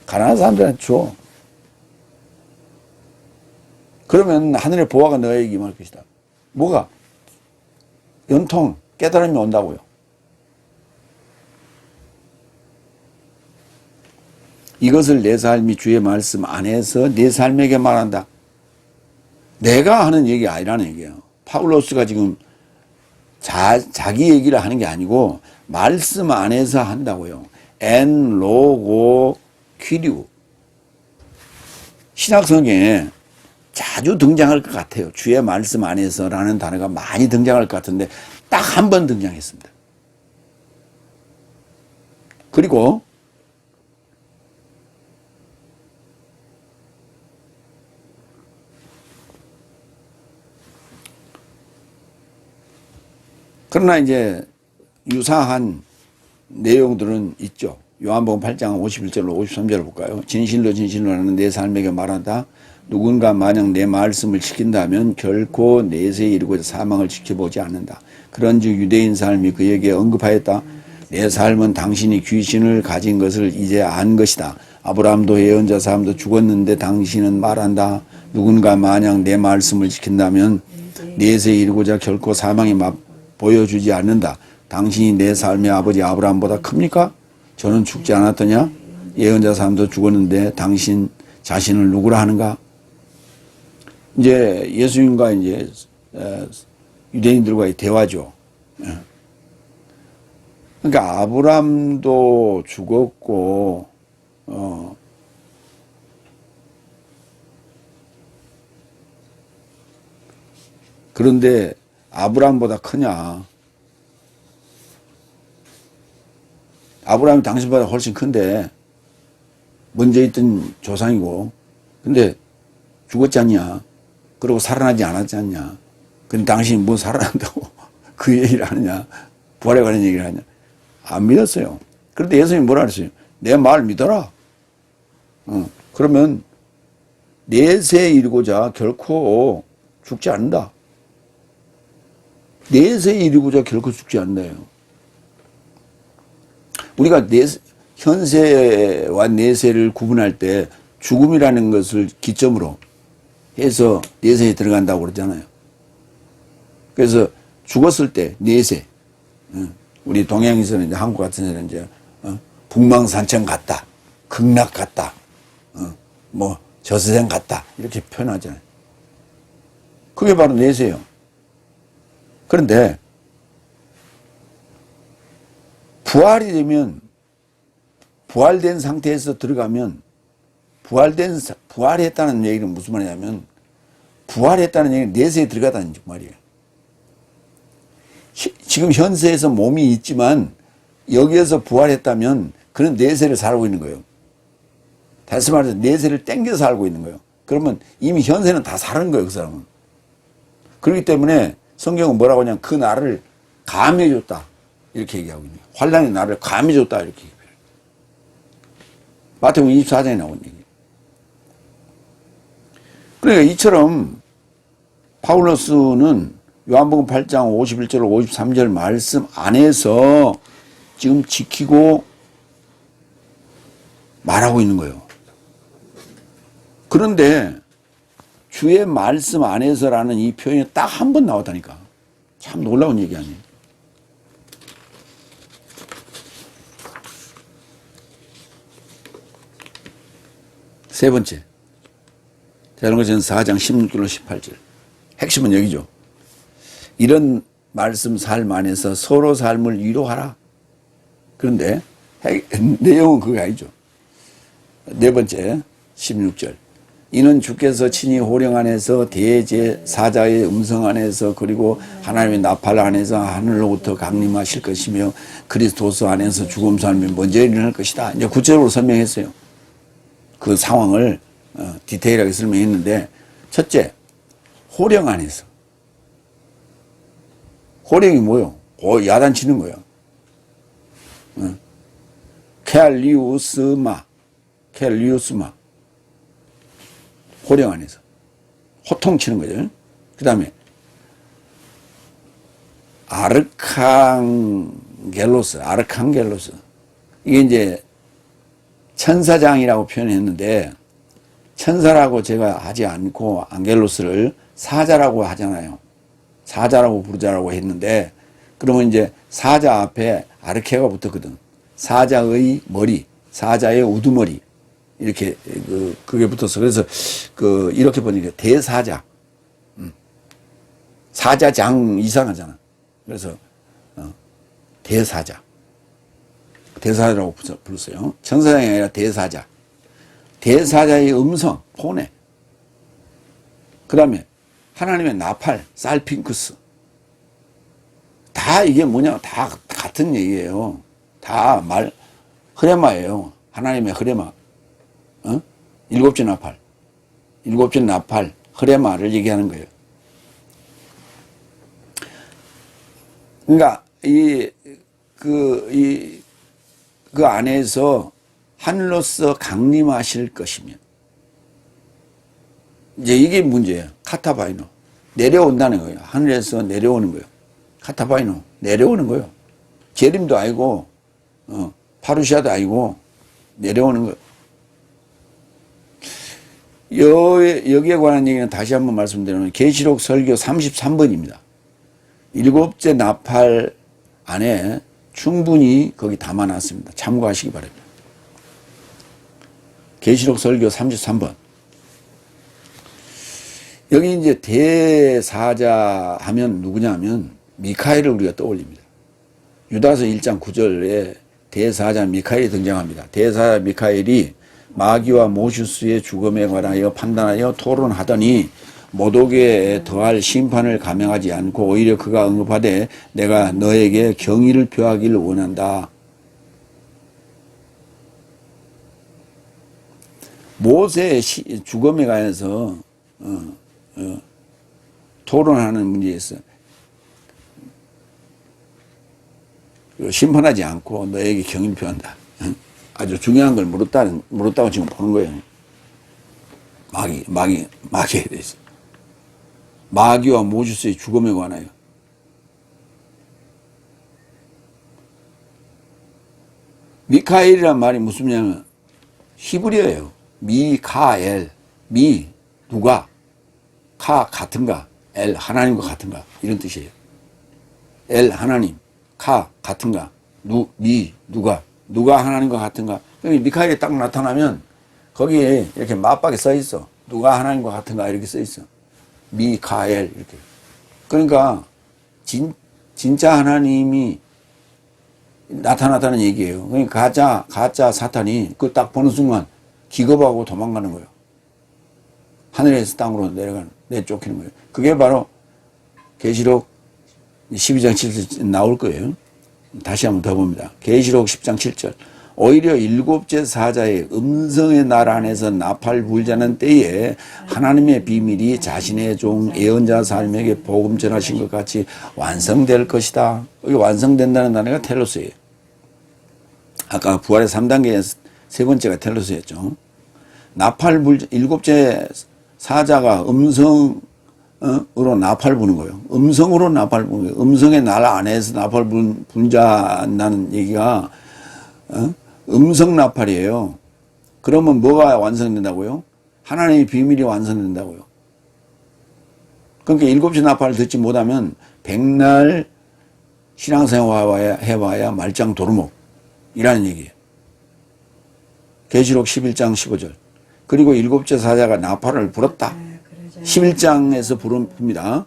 가난한 사람들한테 줘. 그러면 하늘의 보화가 너에게 임할 것이다. 뭐가? 연통, 깨달음이 온다고요. 이것을 내 삶이 주의 말씀 안에서 내 삶에게 말한다. 내가 하는 얘기 아니라는 얘기예요. 파울로스가 지금 자기 얘기를 하는 게 아니고 말씀 안에서 한다고요. 엔 로고 퀴리우. 신약성경에 자주 등장할 것 같아요. 주의 말씀 안에서라는 단어가 많이 등장할 것 같은데 딱 한 번 등장했습니다. 그리고 그러나 이제 유사한 내용들은 있죠. 요한복음 8장 51절로 53절을 볼까요? 진실로 진실로 나는 내 삶에게 말한다. 누군가 만약 내 말씀을 지킨다면 결코 내세에 이르고자 사망을 지켜보지 않는다. 그런즉 유대인 삶이 그에게 언급하였다. 내 삶은 당신이 귀신을 가진 것을 이제 안 것이다. 아브라함도 예언자 사람도 죽었는데 당신은 말한다. 누군가 만약 내 말씀을 지킨다면 내세에 이르고자 결코 사망이 보여주지 않는다. 당신이 내 삶의 아버지 아브라함보다 큽니까? 저는 죽지 않았더냐? 예언자 사람도 죽었는데 당신 자신을 누구라 하는가? 이제 예수님과 이제 유대인들과의 대화죠. 그러니까 아브라함도 죽었고 그런데 아브라함보다 크냐? 아브라함이 당신보다 훨씬 큰데 먼저 있던 조상이고 근데 죽었지 않냐? 그리고 살아나지 않았지 않냐? 근데 당신이 뭐 살아난다고 그 얘기를 하느냐? 부활에 관한 얘기를 하냐? 안 믿었어요. 그런데 예수님이 뭐라 그랬어요? 내 말 믿어라. 그러면 내세에 이르고자 결코 죽지 않는다. 내세에 이르고자 결코 죽지 않나요? 우리가 현세와 내세를 구분할 때 죽음이라는 것을 기점으로 해서 내세에 들어간다고 그러잖아요. 그래서 죽었을 때 내세, 우리 동양에서는 이제 한국 같은 데는 이제 북망산천 같다, 극락 같다, 뭐 저세상 같다 이렇게 표현하잖아요. 그게 바로 내세예요. 그런데 부활이 되면 부활된 상태에서 들어가면 부활했다는 얘기는 무슨 말이냐면 부활했다는 얘기는 내세에 들어가다는 말이에요. 지금 현세에서 몸이 있지만 여기에서 부활했다면 그는 내세를 살고 있는 거예요. 다시 말해서 내세를 땡겨서 살고 있는 거예요. 그러면 이미 현세는 다 사는 거예요, 그 사람은. 그렇기 때문에 성경은 뭐라고 하냐면 그 나를 감해줬다. 이렇게 얘기하고 있는 거예요. 환난의 나를 감해줬다. 이렇게 얘기해요. 마태복음 24장에 나온 얘기예요. 그러니까 이처럼 파울로스는 요한복음 8장 51절 53절 말씀 안에서 지금 지키고 말하고 있는 거예요. 그런데 주의 말씀 안에서라는 이 표현이 딱 한 번 나왔다니까. 참 놀라운 얘기 아니에요. 세 번째. 대사로니가전서 4장 16절로 18절. 핵심은 여기죠. 이런 말씀 삶 안에서 서로 삶을 위로하라. 그런데 내용은 그게 아니죠. 네 번째 16절. 이는 주께서 친히 호령 안에서 대제사자의 음성 안에서 그리고 하나님의 나팔 안에서 하늘로부터 강림하실 것이며 그리스도스 안에서 죽음 삶이 먼저 일어날 것이다. 이제 구체적으로 설명했어요. 그 상황을 디테일하게 설명했는데, 첫째, 호령 안에서. 호령이 뭐요? 야단치는 거예요. 켈리우스마. 호령 안에서. 호통치는 거죠. 그 다음에, 아르칸겔로스. 이게 이제 천사장이라고 표현했는데, 천사라고 제가 하지 않고 안겔로스를 사자라고 하잖아요. 사자라고 부르자라고 했는데, 그러면 이제 사자 앞에 아르케가 붙었거든. 사자의 머리, 사자의 우두머리. 이렇게, 그게 붙었어. 그래서, 이렇게 보니까 대사자. 사자장 이상하잖아. 그래서, 대사자. 대사자라고 불렀어요. 천사장이 아니라 대사자. 대사자의 음성, 폰에. 그 다음에, 하나님의 나팔, 살핑크스. 다 이게 뭐냐, 다 같은 얘기예요. 다 흐레마예요. 하나님의 흐레마. 일곱째 나팔, 흐레마를 얘기하는 거예요. 그러니까, 그 안에서 하늘로서 강림하실 것이며, 이제 이게 문제예요. 카타바이노. 내려온다는 거예요. 하늘에서 내려오는 거예요. 카타바이노. 내려오는 거예요. 재림도 아니고, 파루시아도 아니고, 내려오는 거예요. 여기에 관한 얘기는 다시 한번 말씀드리면, 계시록 설교 33번입니다. 일곱째 나팔 안에 충분히 거기 담아놨습니다. 참고하시기 바랍니다. 계시록 설교 33번. 여기 이제 대사자 하면 누구냐 하면 미카엘을 우리가 떠올립니다. 유다서 1장 9절에 대사자 미카엘이 등장합니다. 대사자 미카엘이 마귀와 모슈스의 죽음에 관하여 판단하여 토론하더니 모독에 더할 심판을 감행하지 않고 오히려 그가 응급하되 내가 너에게 경의를 표하기를 원한다. 모세의 죽음에 관해서 토론하는 문제에 있어 심판하지 않고 너에게 경의를 표한다. 아주 중요한 걸 물었다고 지금 보는 거예요. 마귀에 대해서. 마귀와 모주스의 죽음에 관하여. 미카엘이란 말이 무슨 말이냐면 히브리어예요. 미카엘. 누가. 카 같은가. 엘 하나님과 같은가. 이런 뜻이에요. 엘 하나님. 카 같은가. 누가. 누가 하나님과 같은가. 미카엘이 딱 나타나면 거기에 이렇게 맞박에 써 있어. 누가 하나님과 같은가 이렇게 써 있어. 미카엘 이렇게. 그러니까 진짜 하나님이 나타났다는 얘기예요. 그러니까 가짜 사탄이 그 딱 보는 순간 기겁하고 도망가는 거예요. 하늘에서 땅으로 내쫓기는 거예요. 그게 바로 계시록 12장 7절 나올 거예요. 다시 한번 더 봅니다. 계시록 10장 7절. 오히려 일곱째 사자의 음성의 날 안에서 나팔 불자는 때에 하나님의 비밀이 자신의 종 예언자 삶에게 복음 전하신 것 같이 완성될 것이다. 여기 완성된다는 단어가 텔로스예요. 아까 부활의 3단계 세 번째가 텔로스였죠. 나팔 불자, 일곱째 사자가 음성으로 나팔 부는 거예요. 음성으로 나팔 부는 거예요. 음성의 날 안에서 나팔 분자한다는 얘기가 음성 나팔이에요. 그러면 뭐가 완성된다고요? 하나님의 비밀이 완성된다고요. 그러니까 일곱째 나팔을 듣지 못하면 백날 신앙생활 해봐야 말짱 도루묵이라는 얘기예요. 계시록 11장 15절. 그리고 일곱째 사자가 나팔을 불었다. 11장에서 부릅니다.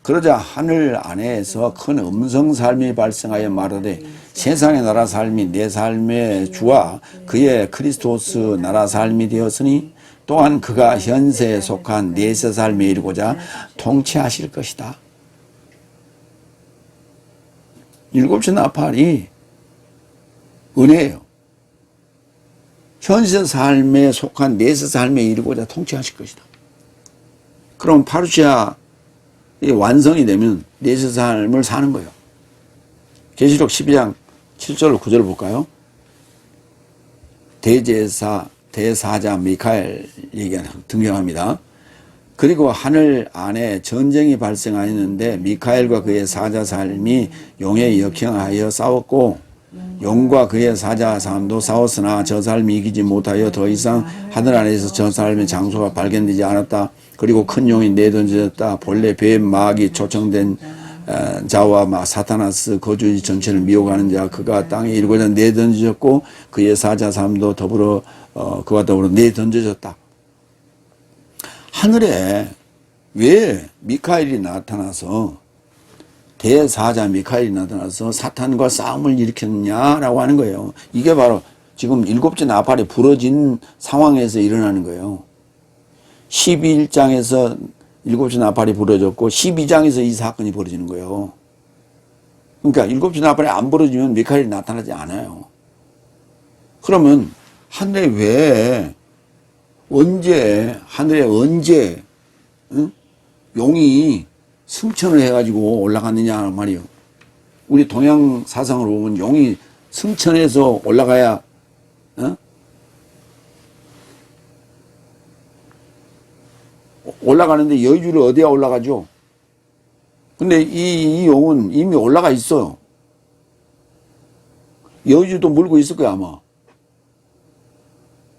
그러자 하늘 안에서 큰 음성 삶이 발생하여 말하되 세상의 나라 삶이 내 삶의 주와 그의 크리스토스 나라 삶이 되었으니 또한 그가 현세에 속한 내세 삶에 이르고자 통치하실 것이다. 일곱째 나팔이 은혜예요. 현세 삶에 속한 내세 삶에 이르고자 통치하실 것이다. 그럼 파루시아 완성이 되면 내세 삶을 사는 거예요. 계시록 12장 7절 9절 볼까요? 대사자 미카엘 얘기가 등장합니다. 그리고 하늘 안에 전쟁이 발생하였는데 미카엘과 그의 사자 삶이 용에 역행하여 싸웠고 용과 그의 사자 삶도 싸웠으나 저 삶이 이기지 못하여 더 이상 하늘 안에서 저 삶의 장소가 발견되지 않았다. 그리고 큰 용이 내던져졌다. 본래 뱀 마귀 초청된 자와 사타나스 거주지 전체를 미혹하는 자 그가 땅에 이르고자 내던져졌고 그의 사자 삶도 더불어 그와 더불어 내던져졌다. 하늘에 왜 미카엘이 나타나서 대사자 미카엘이 나타나서 사탄과 싸움을 일으켰냐라고 하는 거예요. 이게 바로 지금 일곱째 나팔이 부러진 상황에서 일어나는 거예요. 11장에서 일곱째 나팔이 부러졌고 12장에서 이 사건이 벌어지는 거예요. 그러니까 일곱째 나팔이 안 부러지면 미카엘이 나타나지 않아요. 그러면 하늘에 왜 하늘에 언제 용이 승천을 해가지고 올라갔느냐 말이에요. 우리 동양 사상으로 보면 용이 승천해서 올라가야 올라가는데 여주를 어디에 올라가죠? 근데 이 용은 이미 올라가 있어요. 여주도 물고 있을 거야 아마.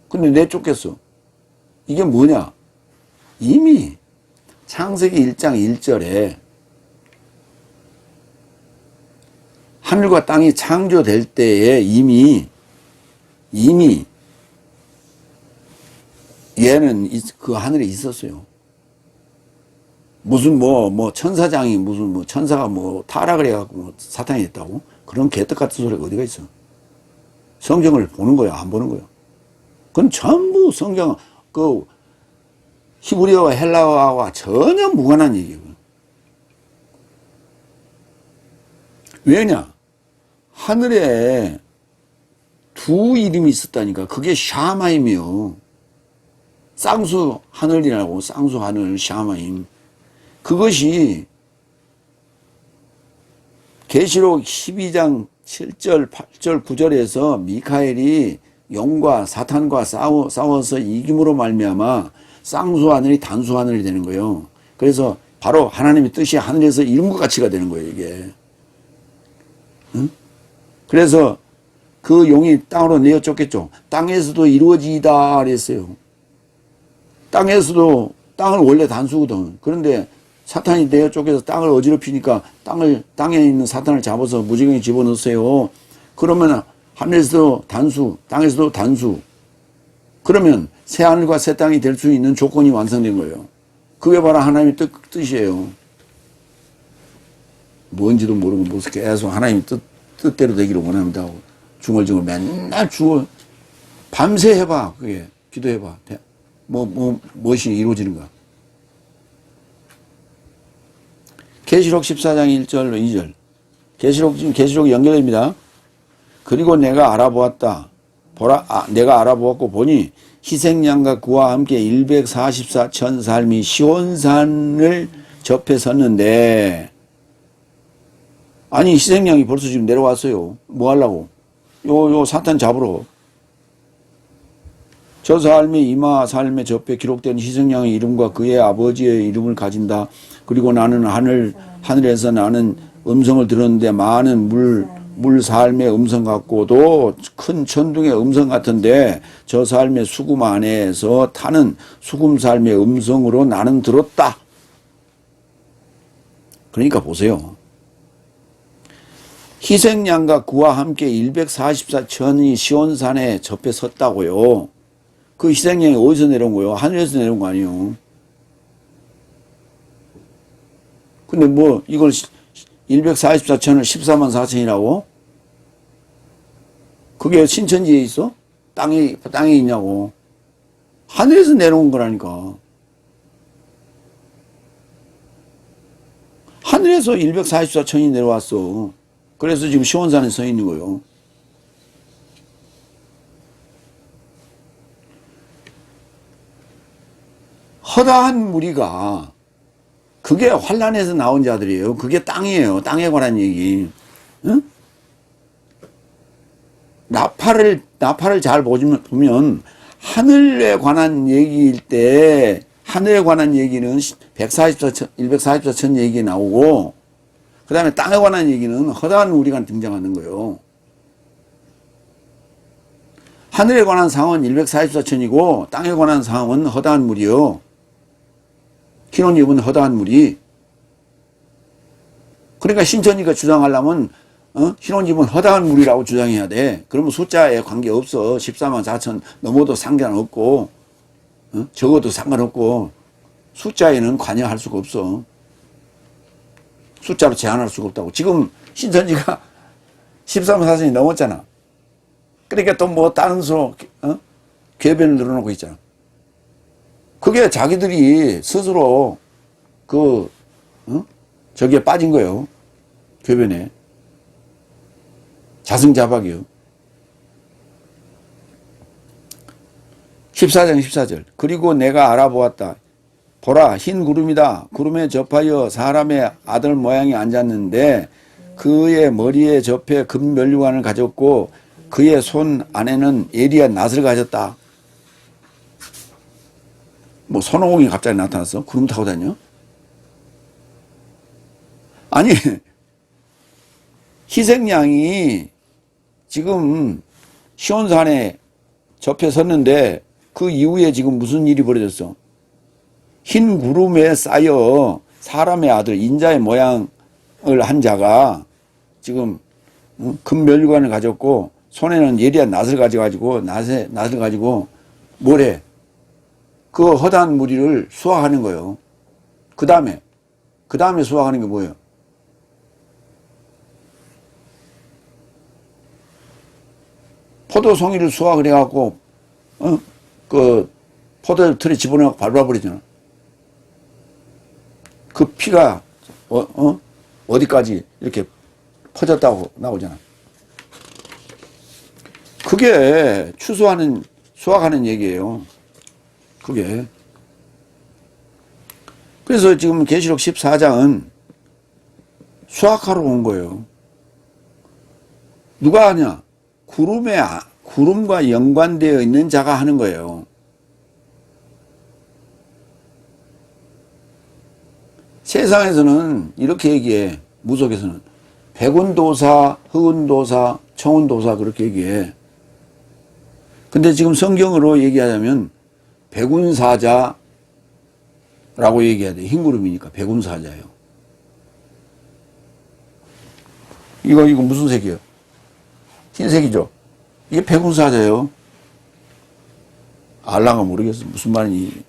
근데 내쫓겼어. 이게 뭐냐? 이미 창세기 1장 1절에 하늘과 땅이 창조될 때에 이미 얘는 그 하늘에 있었어요. 무슨 천사장이 무슨 천사가 타락을 해갖고 사탄이 됐다고? 그런 개떡 같은 소리가 어디가 있어? 성경을 보는 거야, 안 보는 거야? 그건 전부 성경, 히브리어와 헬라어와 전혀 무관한 얘기예요. 왜냐? 하늘에 두 이름이 있었다니까. 그게 샤마임이요. 쌍수 하늘이라고, 쌍수 하늘, 샤마임. 그것이 계시록 12장 7절, 8절, 9절에서 미카엘이 용과 사탄과 싸워서 이김으로 말미암아 쌍수 하늘이 단수 하늘이 되는 거예요. 그래서 바로 하나님의 뜻이 하늘에서 이룬 것 같이가 되는 거예요, 이게. 응? 그래서 그 용이 땅으로 내어 쫓겼죠. 땅에서도 이루어지다 그랬어요. 땅에서도 땅은 원래 단수거든. 그런데 사탄이 내어 쫓겨서 땅을 어지럽히니까 땅에 있는 사탄을 잡아서 무지개에 집어넣으세요. 그러면 하늘에서도 단수, 땅에서도 단수. 그러면 새 하늘과 새 땅이 될 수 있는 조건이 완성된 거예요. 그게 바로 하나님의 뜻이에요. 뭔지도 모르고 무슨 계속 하나님의 뜻대로 되기를 원합니다. 중얼중얼 맨날 밤새 해봐. 그게 기도해봐. 무엇이 이루어지는가. 계시록 14장 1절 2절. 지금 계시록이 연결됩니다. 그리고 내가 알아보았다. 내가 알아보았고 보니 희생양과 그와 함께 144천 삶이 시온산을 접해 섰는데, 아니 희생양이 벌써 지금 내려왔어요. 뭐 하려고? 요 사탄 잡으러. 저 삶의 이마 삶에 접해 기록된 희생양의 이름과 그의 아버지의 이름을 가진다. 그리고 나는 하늘에서 나는 음성을 들었는데 많은 물 삶의 음성 같고도 큰 천둥의 음성 같은데 저 삶의 수금 안에서 타는 수금 삶의 음성으로 나는 들었다. 그러니까 보세요. 희생양과 그와 함께 144천이 시온산에 접해 섰다고요. 그 희생양이 어디서 내려온 거예요? 하늘에서 내려온 거 아니에요. 근데 뭐 이걸 144천을 14만 4천이라고? 그게 신천지에 있어? 땅에 있냐고. 하늘에서 내려온 거라니까. 하늘에서 144천이 내려왔어. 그래서 지금 시온산에 서 있는 거예요. 허다한 무리가, 그게 환란에서 나온 자들이에요. 그게 땅이에요. 땅에 관한 얘기. 응? 나팔을 잘 보면 하늘에 관한 얘기일 때, 하늘에 관한 얘기는 144천 얘기 나오고, 그 다음에 땅에 관한 얘기는 허다한 무리가 등장하는 거예요. 하늘에 관한 상은 144천이고 땅에 관한 상은 허다한 무리요. 흰옷 입은 허다한 무리. 그러니까 신천지가 주장하려면 흰옷 입은 허다한 무리라고 주장해야 돼. 그러면 숫자에 관계없어. 14만 4천 넘어도 상관없고 적어도 상관없고 숫자에는 관여할 수가 없어. 숫자로 제한할 수가 없다고. 지금 신천지가 14만 4천이 넘었잖아. 그러니까 또 뭐 다른 수로 궤변을 늘어놓고 있잖아. 그게 자기들이 스스로 저기에 빠진 거예요. 궤변에. 자승자박이요. 14장 14절. 그리고 내가 알아보았다. 보라, 흰 구름이다. 구름에 접하여 사람의 아들 모양이 앉았는데 그의 머리에 접해 금면류관을 가졌고 그의 손 안에는 예리한 낫을 가졌다. 뭐 손오공이 갑자기 나타났어? 구름 타고 다녀? 아니 희생양이 지금 시온산에 접해 섰는데 그 이후에 지금 무슨 일이 벌어졌어? 흰 구름에 쌓여 사람의 아들 인자의 모양을 한 자가 지금 금면류관을 가졌고 손에는 예리한 낫을 가지고 낫을 가지고 뭐래? 그 허다한 무리를 수확하는 거예요. 그 다음에 수확하는 게 뭐예요? 포도송이를 수확을 해갖고 그 포도틀에 집어넣고 밟아버리잖아. 그 피가 어디까지 이렇게 퍼졌다고 나오잖아. 그게 수확하는 얘기예요. 그게. 그래서 지금 계시록 14장은 수확하러 온 거예요. 누가 하냐? 구름과 연관되어 있는 자가 하는 거예요. 세상에서는 이렇게 얘기해. 무속에서는 백운도사, 흑운도사, 청운도사 그렇게 얘기해. 근데 지금 성경으로 얘기하자면 백운사자라고 얘기해야 돼. 흰구름이니까 백운사자예요. 이거 무슨 색이에요? 흰색이죠? 이게 백운사자예요. 알라가 모르겠어. 무슨 말이니.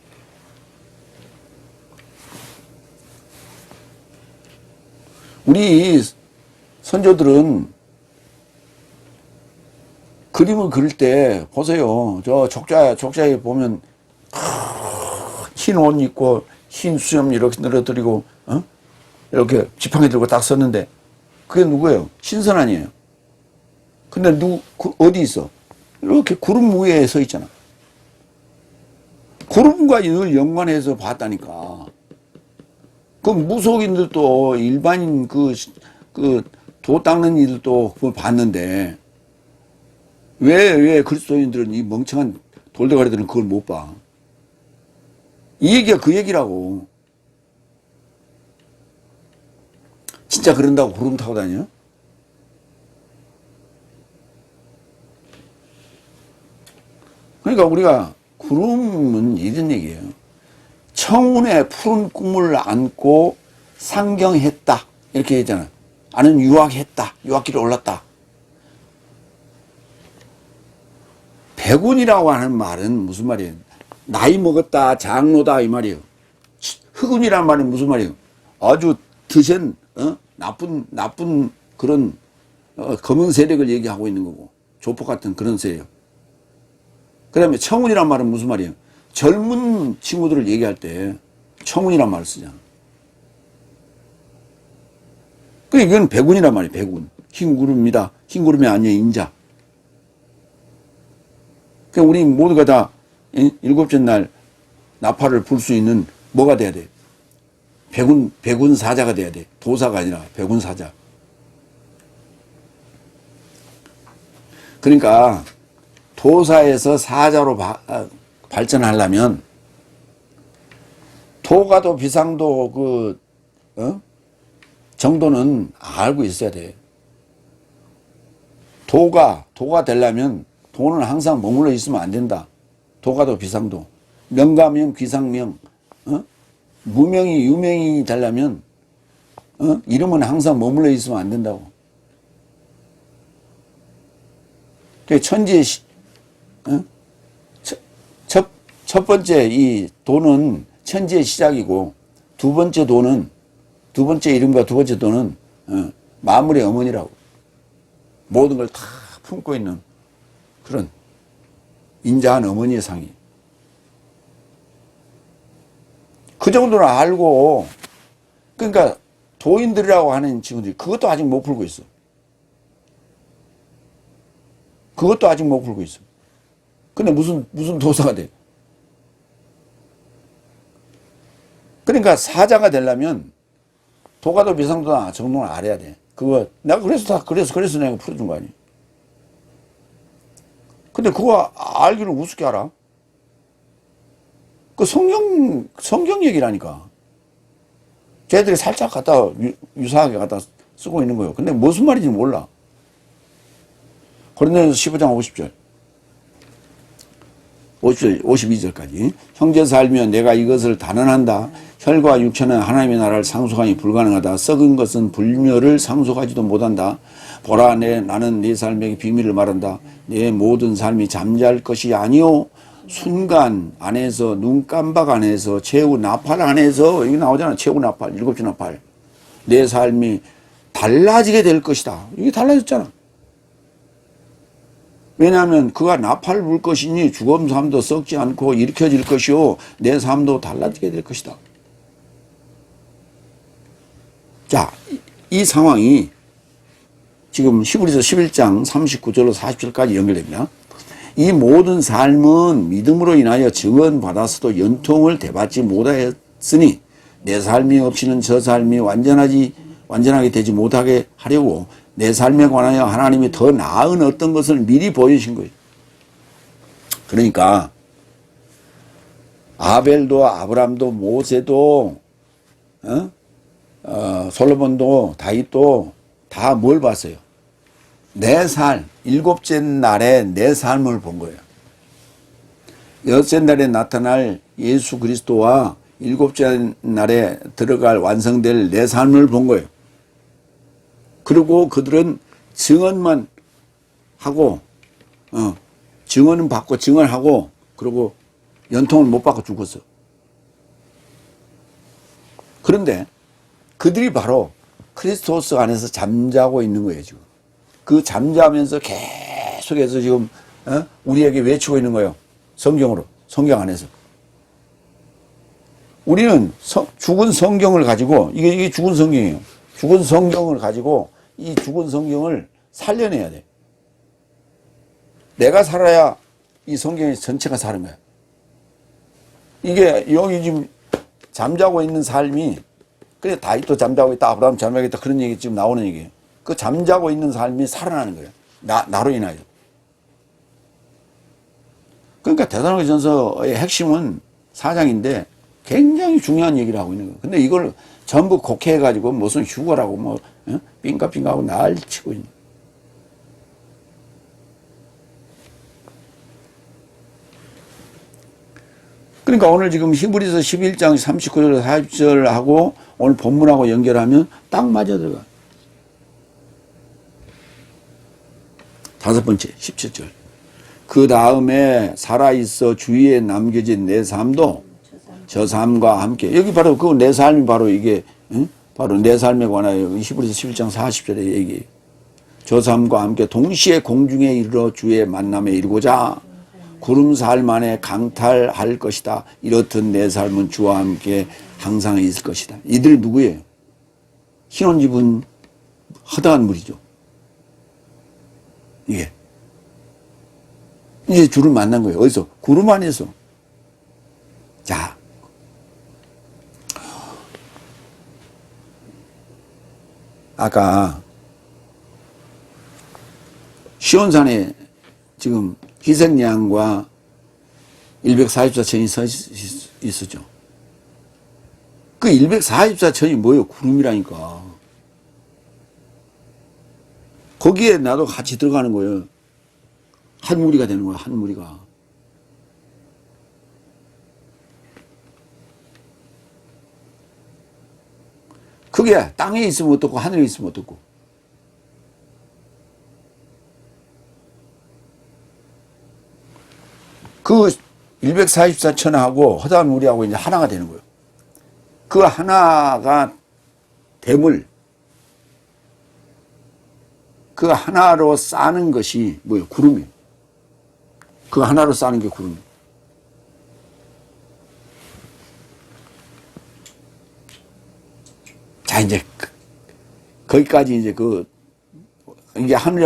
우리 선조들은 그림을 그릴 때 보세요. 저 족자에 보면 흰 옷 입고 흰 수염 이렇게 늘어뜨리고 이렇게 지팡이 들고 딱 섰는데 그게 누구예요? 신선 아니에요. 근데 어디 있어? 이렇게 구름 위에 서 있잖아. 구름과 늘 연관해서 봤다니까. 그 무속인들도 일반인 도 닦는 이들도 그걸 봤는데 왜 그리스도인들은 이 멍청한 돌대가리들은 그걸 못 봐? 이 얘기가 그 얘기라고. 진짜 그런다고 구름 타고 다녀? 그러니까 우리가 구름은 이런 얘기예요. 청운의 푸른 꿈을 안고 상경했다. 이렇게 했잖아. 아는 유학했다. 유학길에 올랐다. 백운이라고 하는 말은 무슨 말이에요? 나이 먹었다, 장로다 이 말이에요. 흑운이라는 말은 무슨 말이에요? 아주 드센 나쁜 그런 검은 세력을 얘기하고 있는 거고 조폭 같은 그런 세력. 그 다음에 청운이란 말은 무슨 말이에요? 젊은 친구들을 얘기할 때 청운이란 말을 쓰잖아. 그러니까 이건 백운이란 말이에요. 백운. 흰 구름이다. 흰 구름에 앉아 인자. 그러니까 우리 모두가 다 일곱째 날 나팔을 불 수 있는 뭐가 돼야 돼? 백운 사자가 돼야 돼. 도사가 아니라 백운 사자. 그러니까 도사에서 사자로 발전하려면 도가도 비상도 정도는 알고 있어야 돼. 도가 되려면 도는 항상 머물러 있으면 안 된다. 도가도 비상도. 명가명 귀상명. 무명이 유명이 되려면 이름은 항상 머물러 있으면 안 된다고. 천지의 첫 번째 이 도는 천지의 시작이고 두 번째 이름과 두 번째 도는 만물의 어머니라고. 모든 걸 다 품고 있는 그런 인자한 어머니의 상이. 그 정도는 알고, 그러니까 도인들이라고 하는 친구들이 그것도 아직 못 풀고 있어. 그것도 아직 못 풀고 있어. 근데 무슨 도사가 돼? 그러니까 사자가 되려면 도가도 비상도나 정도는 알아야 돼. 내가 그래서 내가 풀어준 거 아니야. 근데 그거 알기를 우습게 알아. 그 성경 얘기라니까. 쟤들이 살짝 유사하게 갖다 쓰고 있는 거예요. 근데 무슨 말인지 몰라. 고린도전서 15장 52절까지. 형제 살면 내가 이것을 단언한다. 혈과 육체는 하나님의 나라를 상속하니 불가능하다. 썩은 것은 불멸을 상속하지도 못한다. 보라, 나는 네 삶의 비밀을 말한다. 내 모든 삶이 잠잘 것이 아니오. 순간 안에서, 눈 깜박 안에서, 최후 나팔 안에서, 여기 나오잖아. 최후 나팔, 일곱째 나팔. 내 삶이 달라지게 될 것이다. 이게 달라졌잖아. 왜냐하면 그가 나팔 불 것이니 죽음 삶도 썩지 않고 일으켜질 것이요 내 삶도 달라지게 될 것이다. 자, 이 상황이 지금 히브리서 11장 39절로 40절까지 연결됩니다. 이 모든 삶은 믿음으로 인하여 증언받았어도 연통을 대받지 못하였으니 내 삶이 없이는 저 삶이 완전하게 되지 못하게 하려고 내 삶에 관하여 하나님이 더 나은 어떤 것을 미리 보여주신 거예요. 그러니까 아벨도 아브람도 모세도 솔로몬도 다윗도 다 뭘 봤어요? 내 삶, 일곱째 날에 내 삶을 본 거예요. 여섯째 날에 나타날 예수 그리스도와 일곱째 날에 들어갈 완성될 내 삶을 본 거예요. 그리고 그들은 증언만 하고, 증언은 받고 증언하고, 그리고 연통을 못 받고 죽었어. 그런데 그들이 바로 크리스토스 안에서 잠자고 있는 거예요, 지금. 그 잠자면서 계속해서 지금, 우리에게 외치고 있는 거예요. 성경 안에서. 우리는 죽은 성경을 가지고, 이게 죽은 성경이에요. 죽은 성경을 가지고 이 죽은 성경을 살려내야 돼. 내가 살아야 이 성경의 전체가 사는 거야. 이게 여기 지금 잠자고 있는 삶이, 그래 다윗도 잠자고 있다, 아브라함 잠자고 있다, 그런 얘기 지금 나오는 얘기예요. 그 잠자고 있는 삶이 살아나는 거예요. 나로 인하여. 그러니까 데살로니가전서의 핵심은 4장인데 굉장히 중요한 얘기를 하고 있는 거예요. 근데 이걸 전부 곡해해가지고 무슨 휴거라고 뭐 삥까삥까하고 난리치고 있는 거예요. 그러니까 오늘 지금 히브리서 11장 39절 40절하고 오늘 본문하고 연결하면 딱 맞아 들어가. 5번째 17절. 그 다음에 살아있어 주위에 남겨진 내 삶도 저 삶과 함께. 여기 바로 그 내 삶이 바로 이게 바로 내 삶에 관하여 히브리서 11장 40절의 얘기예요. 저 삶과 함께 동시에 공중에 이르러 주의 만남에 이르고자 구름살 안에 강탈할 것이다. 이렇듯 내 삶은 주와 함께 항상 있을 것이다. 이들 누구예요? 흰옷 입은 허다한 무리죠. 이게 이제 주를 만난 거예요. 어디서? 구름 안에서. 자, 아까 시온산에 지금 희생양과 144천이 서 있었죠. 그 144천이 뭐예요? 구름이라니까. 거기에 나도 같이 들어가는 거예요. 한 무리가 되는 거야, 한 무리가. 그게 땅에 있으면 어떻고 하늘에 있으면 어떻고. 그 144천하고 허다한 무리하고 이제 하나가 되는 거예요. 그 하나가 됨을, 그 하나로 싸는 것이 뭐예요? 구름이에요. 그 하나로 싸는 게 구름이에요. 자, 이제 거기까지 이제 이게 하늘에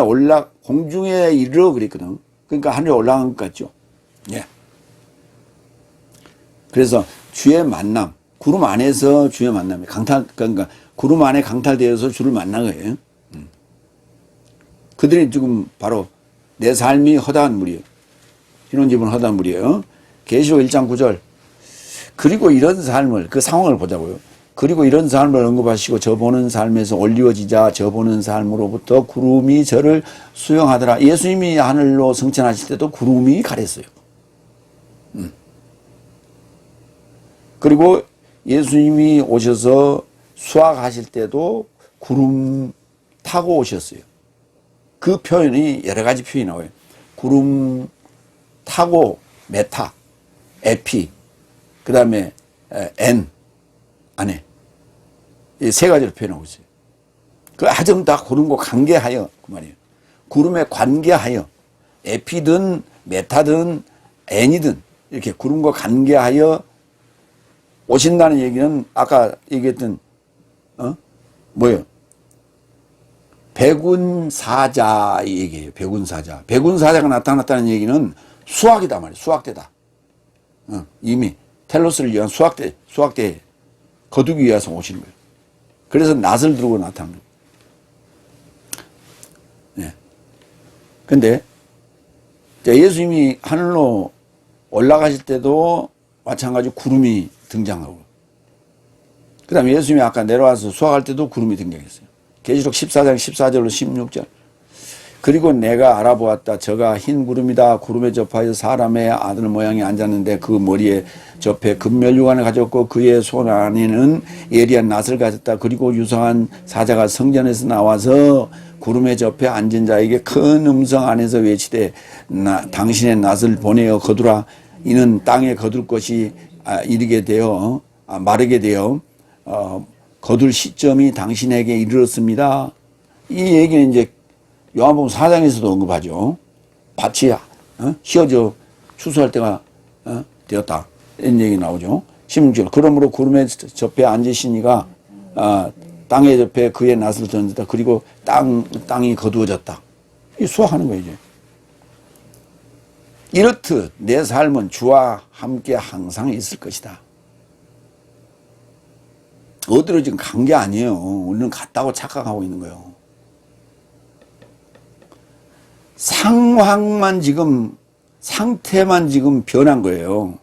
공중에 이르러 그랬거든. 그러니까 하늘에 올라간 것 같죠. 예. 그래서 주의 만남, 구름 안에서 주의 만남이 그러니까 구름 안에 강탈되어서 주를 만난 거예요. 그들이 지금 바로 내 삶이 허다한 무리예요. 흰옷 입은 허다한 무리예요. 계시록 1장 9절. 그리고 이런 삶을, 그 상황을 보자고요. 그리고 이런 삶을 언급하시고 저 보는 삶에서 올리워지자 저 보는 삶으로부터 구름이 저를 수용하더라. 예수님이 하늘로 승천하실 때도 구름이 가렸어요. 그리고 예수님이 오셔서 수학하실 때도 구름 타고 오셨어요. 그 표현이 여러 가지 표현이 나와요. 구름 타고 메타, 에피, 그 다음에 엔 안에 이 세 가지로 표현하고 있어요. 그 하정 다 구름과 관계하여 그 말이에요. 구름에 관계하여 에피든 메타든 엔이든 이렇게 구름과 관계하여 오신다는 얘기는 아까 얘기했던 뭐예요? 백운사자의 얘기예요. 백운사자. 백운사자가 나타났다는 얘기는 수학이다 말이에요. 수학대다. 이미 텔로스를 위한 수학대 거두기 위해서 오시는 거예요. 그래서 낫을 들고 나타나는 거예요. 네. 근데 예수님이 하늘로 올라가실 때도 마찬가지로 구름이 등장하고, 그 다음에 예수님이 아까 내려와서 수학할 때도 구름이 등장했어요. 계시록 14장 14절로 16절. 그리고 내가 알아보았다. 저가 흰 구름이다. 구름에 접하여 사람의 아들 모양이 앉았는데 그 머리에 접해 금멸유관을 가졌고 그의 손 안에는 예리한 낫을 가졌다. 그리고 유성한 사자가 성전에서 나와서 구름에 접해 앉은 자에게 큰 음성 안에서 외치되 당신의 낫을 보내어 거두라. 이는 땅에 거둘 것이 이르게 되어 마르게 되어 거둘 시점이 당신에게 이르렀습니다. 이 얘기는 이제 요한복음 4장에서도 언급하죠. 밭이 휘어져 추수할 때가 되었다. 이런 얘기 나오죠. 16절. 그러므로 구름의 접에 앉으시니가 땅의 접에 그의 낫을 던졌다. 그리고 땅이 거두어졌다. 이 수확하는 거예요, 이제. 이렇듯 내 삶은 주와 함께 항상 있을 것이다. 어디로 지금 간 게 아니에요. 우리는 갔다고 착각하고 있는 거예요. 상황만 지금, 상태만 지금 변한 거예요.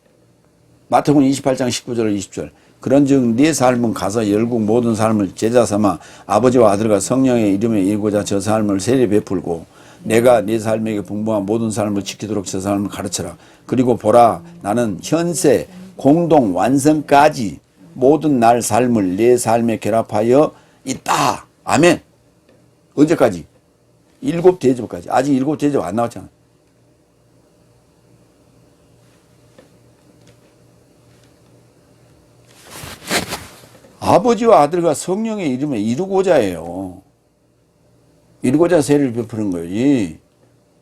마태복음 28장 19절 20절. 그런즉 네 삶은 가서 열국 모든 삶을 제자 삼아 아버지와 아들과 성령의 이름에 이르고자 저 삶을 세례 베풀고 내가 네 삶에게 분부한 모든 삶을 지키도록 저 삶을 가르쳐라. 그리고 보라, 나는 현세 공동 완성까지 모든 날 삶을 내 삶에 결합하여 있다. 아멘. 언제까지? 7대접까지. 아직 7대접 안 나왔잖아. 아버지와 아들과 성령의 이름에 이루고자예요. 이루고자 세례를 베푸는 거지.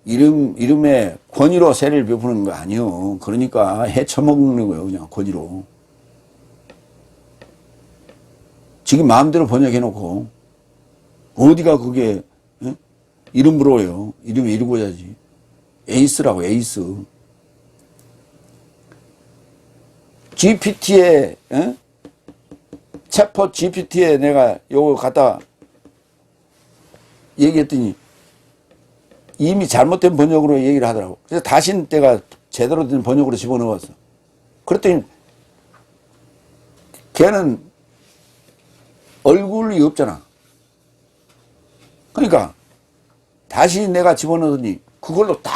이름에 권위로 세례를 베푸는 거 아니요. 그러니까 해쳐먹는 거예요. 그냥 권위로. 지금 마음대로 번역해놓고 어디가 그게 이름 부러워요. 이름이 이루고자지. 에이스라고, 에이스. GPT에 챗봇 GPT에 내가 요거 갖다 얘기했더니 이미 잘못된 번역으로 얘기를 하더라고. 그래서 다시 내가 제대로 된 번역으로 집어넣었어. 그랬더니 걔는 얼굴이 없잖아. 그러니까 다시 내가 집어넣더니 그걸로 딱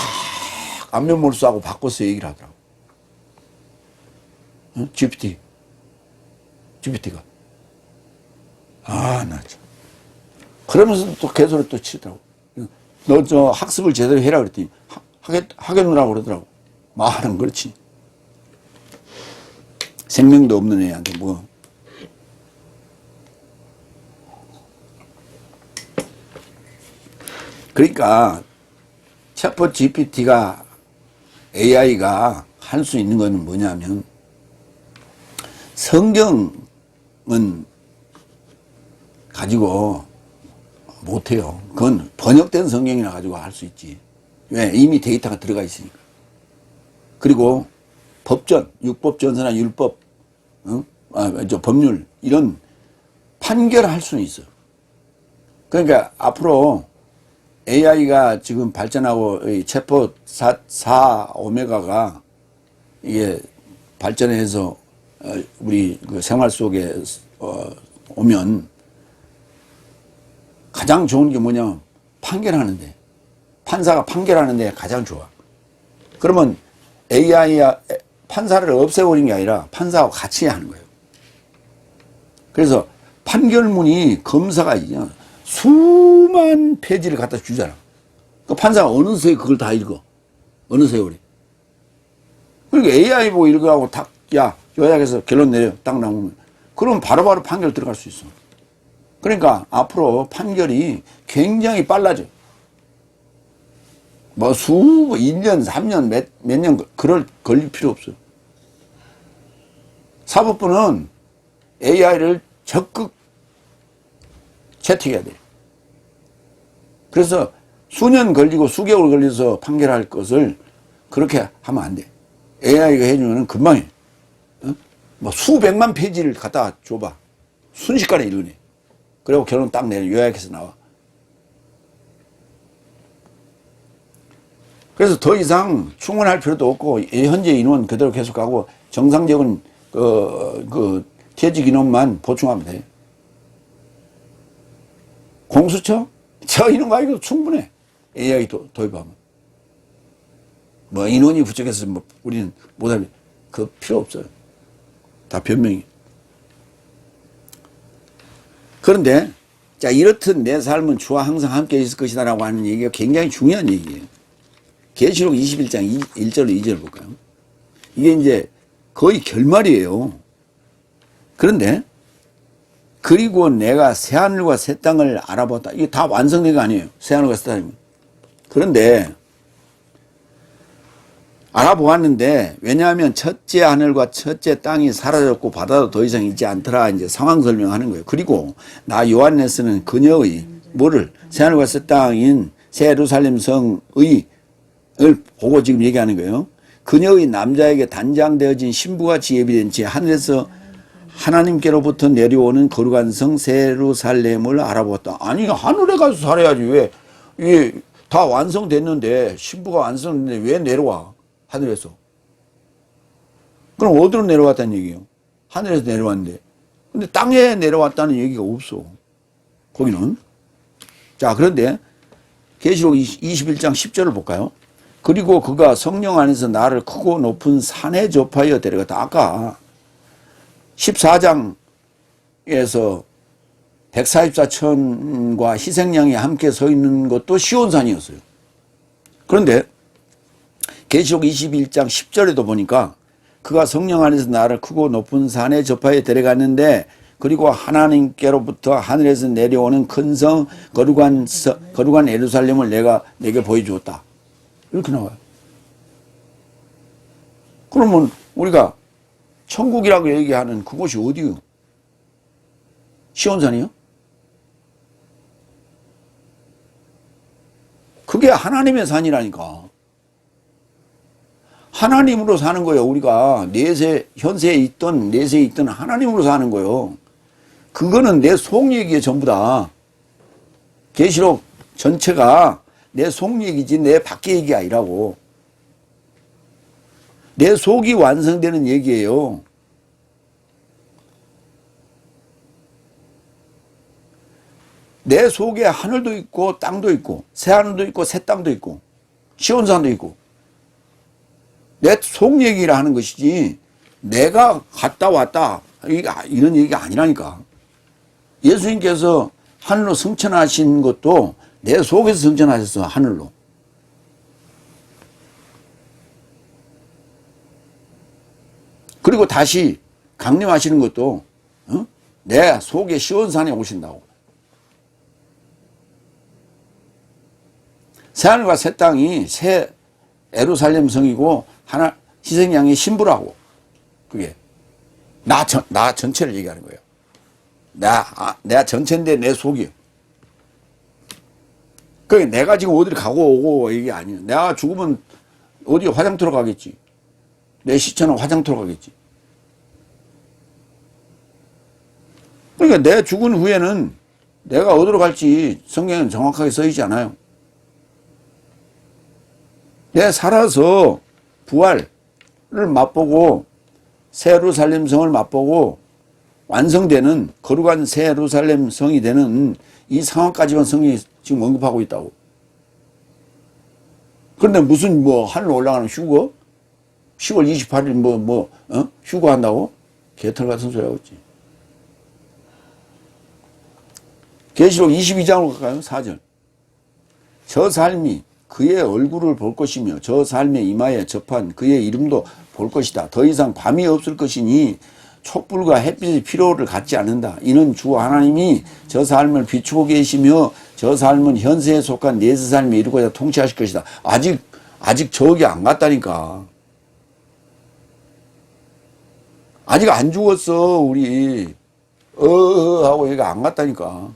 안면몰수하고 바꿔서 얘기를 하더라고. 응? GPT가. 나 참. 그러면서 또 개소리 또 치더라고. 너 저 학습을 제대로 해라 그랬더니 하겠노라고 그러더라고. 말은 그렇지. 생명도 없는 애한테 뭐. 그러니까 챗봇 GPT가 AI가 할 수 있는 거는 뭐냐면 성경은 가지고 못해요. 그건 번역된 성경이나 가지고 할 수 있지. 왜? 이미 데이터가 들어가 있으니까. 그리고 법전, 율법전서나 율법, 법률 이런 판결할 수는 있어. 그러니까 앞으로 AI가 지금 발전하고 챗봇 4 오메가가 이게 발전해서 우리 그 생활 속에 오면 가장 좋은 게 뭐냐면 판결하는데, 판사가 판결하는데 가장 좋아. 그러면 AI야 판사를 없애버린 게 아니라 판사하고 같이 하는 거예요. 그래서 판결문이 검사가 수만 페이지를 갖다 주잖아. 그 판사가 어느새 그걸 다 읽어. 어느 세월에. 그러니까 AI 보고 읽으라고 딱, 야, 요약해서 결론 내려. 딱 나오면. 그럼 바로바로 판결 들어갈 수 있어. 그러니까 앞으로 판결이 굉장히 빨라져. 뭐 1년, 3년, 몇 년, 걸릴 필요 없어요. 사법부는 AI를 적극 채택해야 돼. 그래서 수년 걸리고 수개월 걸려서 판결할 것을 그렇게 하면 안 돼. AI가 해주면 금방 해. 뭐 수백만 페이지를 갖다 줘봐. 순식간에 읽으네. 그리고 결론 딱 내려 요약해서 나와. 그래서 더 이상 충원할 필요도 없고 현재 인원 그대로 계속하고 정상적인 퇴직 인원만 보충하면 돼. 공수처? 저 인원 가지고 충분해. AI 도입하면. 뭐 인원이 부족해서 뭐 우리는 못하면 그 필요 없어요. 다 변명이. 그런데 자 이렇듯 내 삶은 주와 항상 함께 있을 것이다 라고 하는 얘기가 굉장히 중요한 얘기예요. 계시록 21장 1절 2절 볼까요? 이게 이제 거의 결말이에요. 그런데 그리고 내가 새하늘과 새 땅을 알아보았다. 이게 다 완성된 거 아니에요. 새하늘과 새 땅이면. 그런데 알아보았는데, 왜냐하면 첫째 하늘과 첫째 땅이 사라졌고 바다도 더 이상 있지 않더라. 이제 상황 설명하는 거예요. 그리고 나 요한네스는 그녀의 뭐를 새하늘과 새 땅인 새 예루살렘 성의 을 보고 지금 얘기하는 거예요. 그녀의 남자에게 단장되어진 신부같이 예비된 채 하늘에서 하나님께로부터 내려오는 거룩한 성 새 예루살렘을 알아보았다. 아니 하늘에 가서 살아야지. 왜 이게 다 완성됐는데 신부가 완성됐는데 왜 내려와 하늘에서? 그럼 어디로 내려왔다는 얘기예요? 하늘에서 내려왔는데. 근데 땅에 내려왔다는 얘기가 없어. 거기는. 자, 그런데 계시록 21장 10절을 볼까요? 그리고 그가 성령 안에서 나를 크고 높은 산에 접하여 데려갔다. 아까 14장에서 144천과 희생양이 함께 서 있는 것도 시온산이었어요. 그런데 계시록 21장 10절에도 보니까 그가 성령 안에서 나를 크고 높은 산에 접하여 데려갔는데 그리고 하나님께로부터 하늘에서 내려오는 큰 성 거룩한 예루살렘을 내게 보여주었다. 이렇게 나와요. 그러면 우리가 천국이라고 얘기하는 그곳이 어디요? 시온산이요? 그게 하나님의 산이라니까. 하나님으로 사는 거예요. 우리가 현세에 있던 내세에 있던 하나님으로 사는 거예요. 그거는 내 속 얘기에 전부 다. 계시록 전체가 내 속 얘기지 내 밖의 얘기 아니라고. 내 속이 완성되는 얘기예요. 내 속에 하늘도 있고 땅도 있고 새하늘도 있고 새 땅도 있고 시온산도 있고 내 속 얘기를 하는 것이지 내가 갔다 왔다 이런 얘기가 아니라니까. 예수님께서 하늘로 승천하신 것도 내 속에서 승천하셨어. 하늘로. 그리고 다시 강림하시는 것도 내 속에 시온산에 오신다고. 새하늘과 새 땅이 새 예루살렘 성이고 하나 희생양의 신부라고. 그게 나 전체를 얘기하는 거예요. 내가 전체인데 내 속이요. 그게 내가 지금 어디를 가고 오고 이게 아니에요. 내가 죽으면 어디 화장터로 가겠지. 내 시체는 화장터로 가겠지. 그러니까 내 죽은 후에는 내가 어디로 갈지 성경에는 정확하게 써 있지 않아요. 내 살아서 부활을 맛보고 새 예루살렘 성을 맛보고 완성되는 거룩한 새 예루살렘 성이 되는 이 상황까지만 성경이 지금 언급하고 있다고. 그런데 무슨 하늘 올라가는 휴거? 10월 28일 휴거한다고? 개털 같은 소리 하고 있지. 계시록 22장으로 갈까요? 4절. 저 삶이 그의 얼굴을 볼 것이며 저 삶의 이마에 접한 그의 이름도 볼 것이다. 더 이상 밤이 없을 것이니 촛불과 햇빛의 필요를 갖지 않는다. 이는 주 하나님이 저 삶을 비추고 계시며 저 삶은 현세에 속한 내세 삶에 이루고자 통치하실 것이다. 아직 저기 안 갔다니까. 아직 안 죽었어. 우리 하고 여기 안 갔다니까.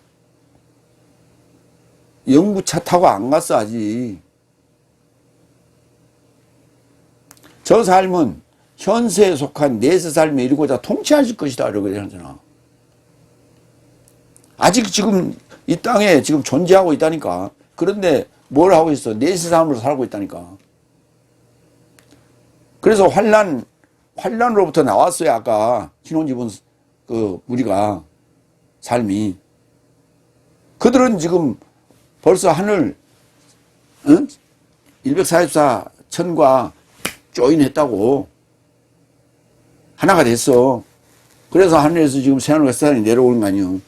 영구차 타고 안 갔어 아직. 저 삶은 현세에 속한 내세 삶에 이루고자 통치하실 것이다. 이렇게 하잖아. 아직 지금 이 땅에 지금 존재하고 있다니까. 그런데 뭘 하고 있어? 내세 삶으로 살고 있다니까. 그래서 환란으로부터 나왔어요. 아까 신혼집은 우리가 삶이. 그들은 지금 벌써 하늘 144천과 조인했다고. 하나가 됐어. 그래서 하늘에서 지금 새하늘과 새 땅이 내려오는 거 아니에요.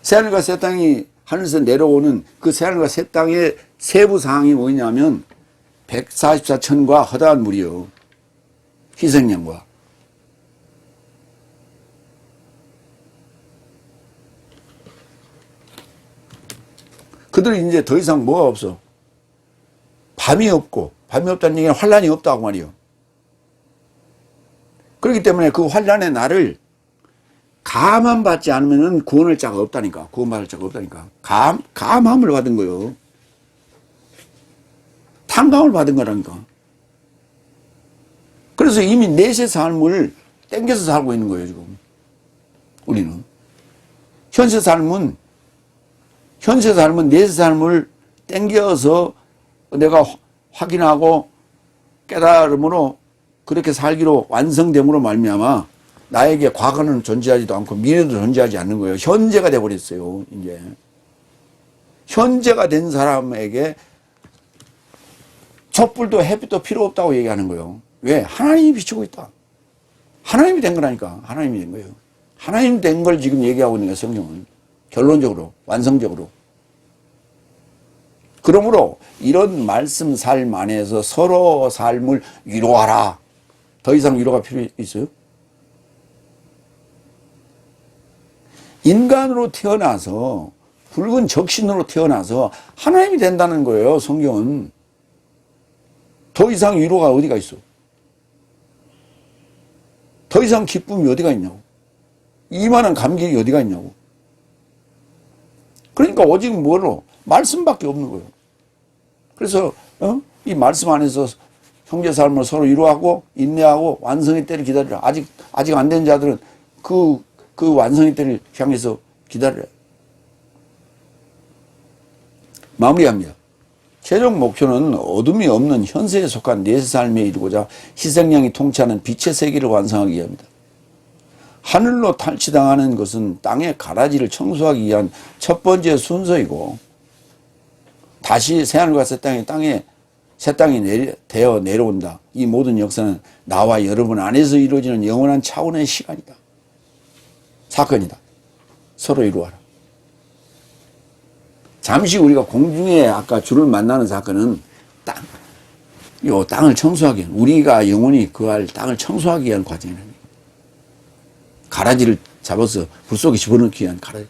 새하늘과 새 땅이 하늘에서 내려오는 그 새하늘과 새 땅의 세부 사항이 뭐냐면 144천과 허다한 무리요. 희생양과. 그들이 이제 더 이상 뭐가 없어. 밤이 없고, 밤이 없다는 얘기는 환란이 없다고 말이요. 그렇기 때문에 그 환란의 날을 감함받지 않으면 구원할 자가 없다니까. 구원받을 자가 없다니까. 감함을 받은 거요. 탕감을 받은 거라니까. 그래서 이미 내세 삶을 땡겨서 살고 있는 거예요, 지금. 우리는. 현세 삶은 내세 삶을 땡겨서 내가 확인하고 깨달음으로 그렇게 살기로 완성됨으로 말미암아 나에게 과거는 존재하지도 않고 미래도 존재하지 않는 거예요. 현재가 돼버렸어요, 이제. 현재가 된 사람에게 촛불도 햇빛도 필요 없다고 얘기하는 거예요. 왜? 하나님이 비추고 있다. 하나님이 된 거라니까. 하나님이 된 거예요. 하나님 된 걸 지금 얘기하고 있는 거예요, 성경은. 결론적으로, 완성적으로. 그러므로 이런 말씀 삶 안에서 서로 삶을 위로하라. 더 이상 위로가 필요 있어요? 인간으로 태어나서 붉은 적신으로 태어나서 하나님이 된다는 거예요, 성경은. 더 이상 위로가 어디가 있어? 더 이상 기쁨이 어디가 있냐고. 이만한 감격이 어디가 있냐고. 그러니까 오직 뭐로? 말씀밖에 없는 거예요. 그래서 이 말씀 안에서 형제 삶을 서로 위로하고 인내하고 완성의 때를 기다리라. 아직 안 된 자들은 그 완성의 때를 향해서 기다리라. 마무리합니다. 최종 목표는 어둠이 없는 현세에 속한 내세 삶에 이르고자 희생양이 통치하는 빛의 세계를 완성하기 위함이다. 하늘로 탈취당하는 것은 땅의 가라지를 청소하기 위한 첫 번째 순서이고, 다시 새하늘과 새 땅이 되어 내려온다. 이 모든 역사는 나와 여러분 안에서 이루어지는 영원한 차원의 시간이다. 사건이다. 서로 이루어라. 잠시 우리가 공중에 아까 주를 만나는 사건은 땅을 청소하기 위한, 우리가 영원히 그할 땅을 청소하기 위한 과정이랍니다. 가라지를 잡아서 불 속에 집어넣기 위한 가라지,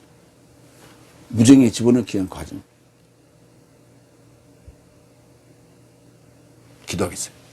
무정에 집어넣기 위한 과정. 기도하겠습니다.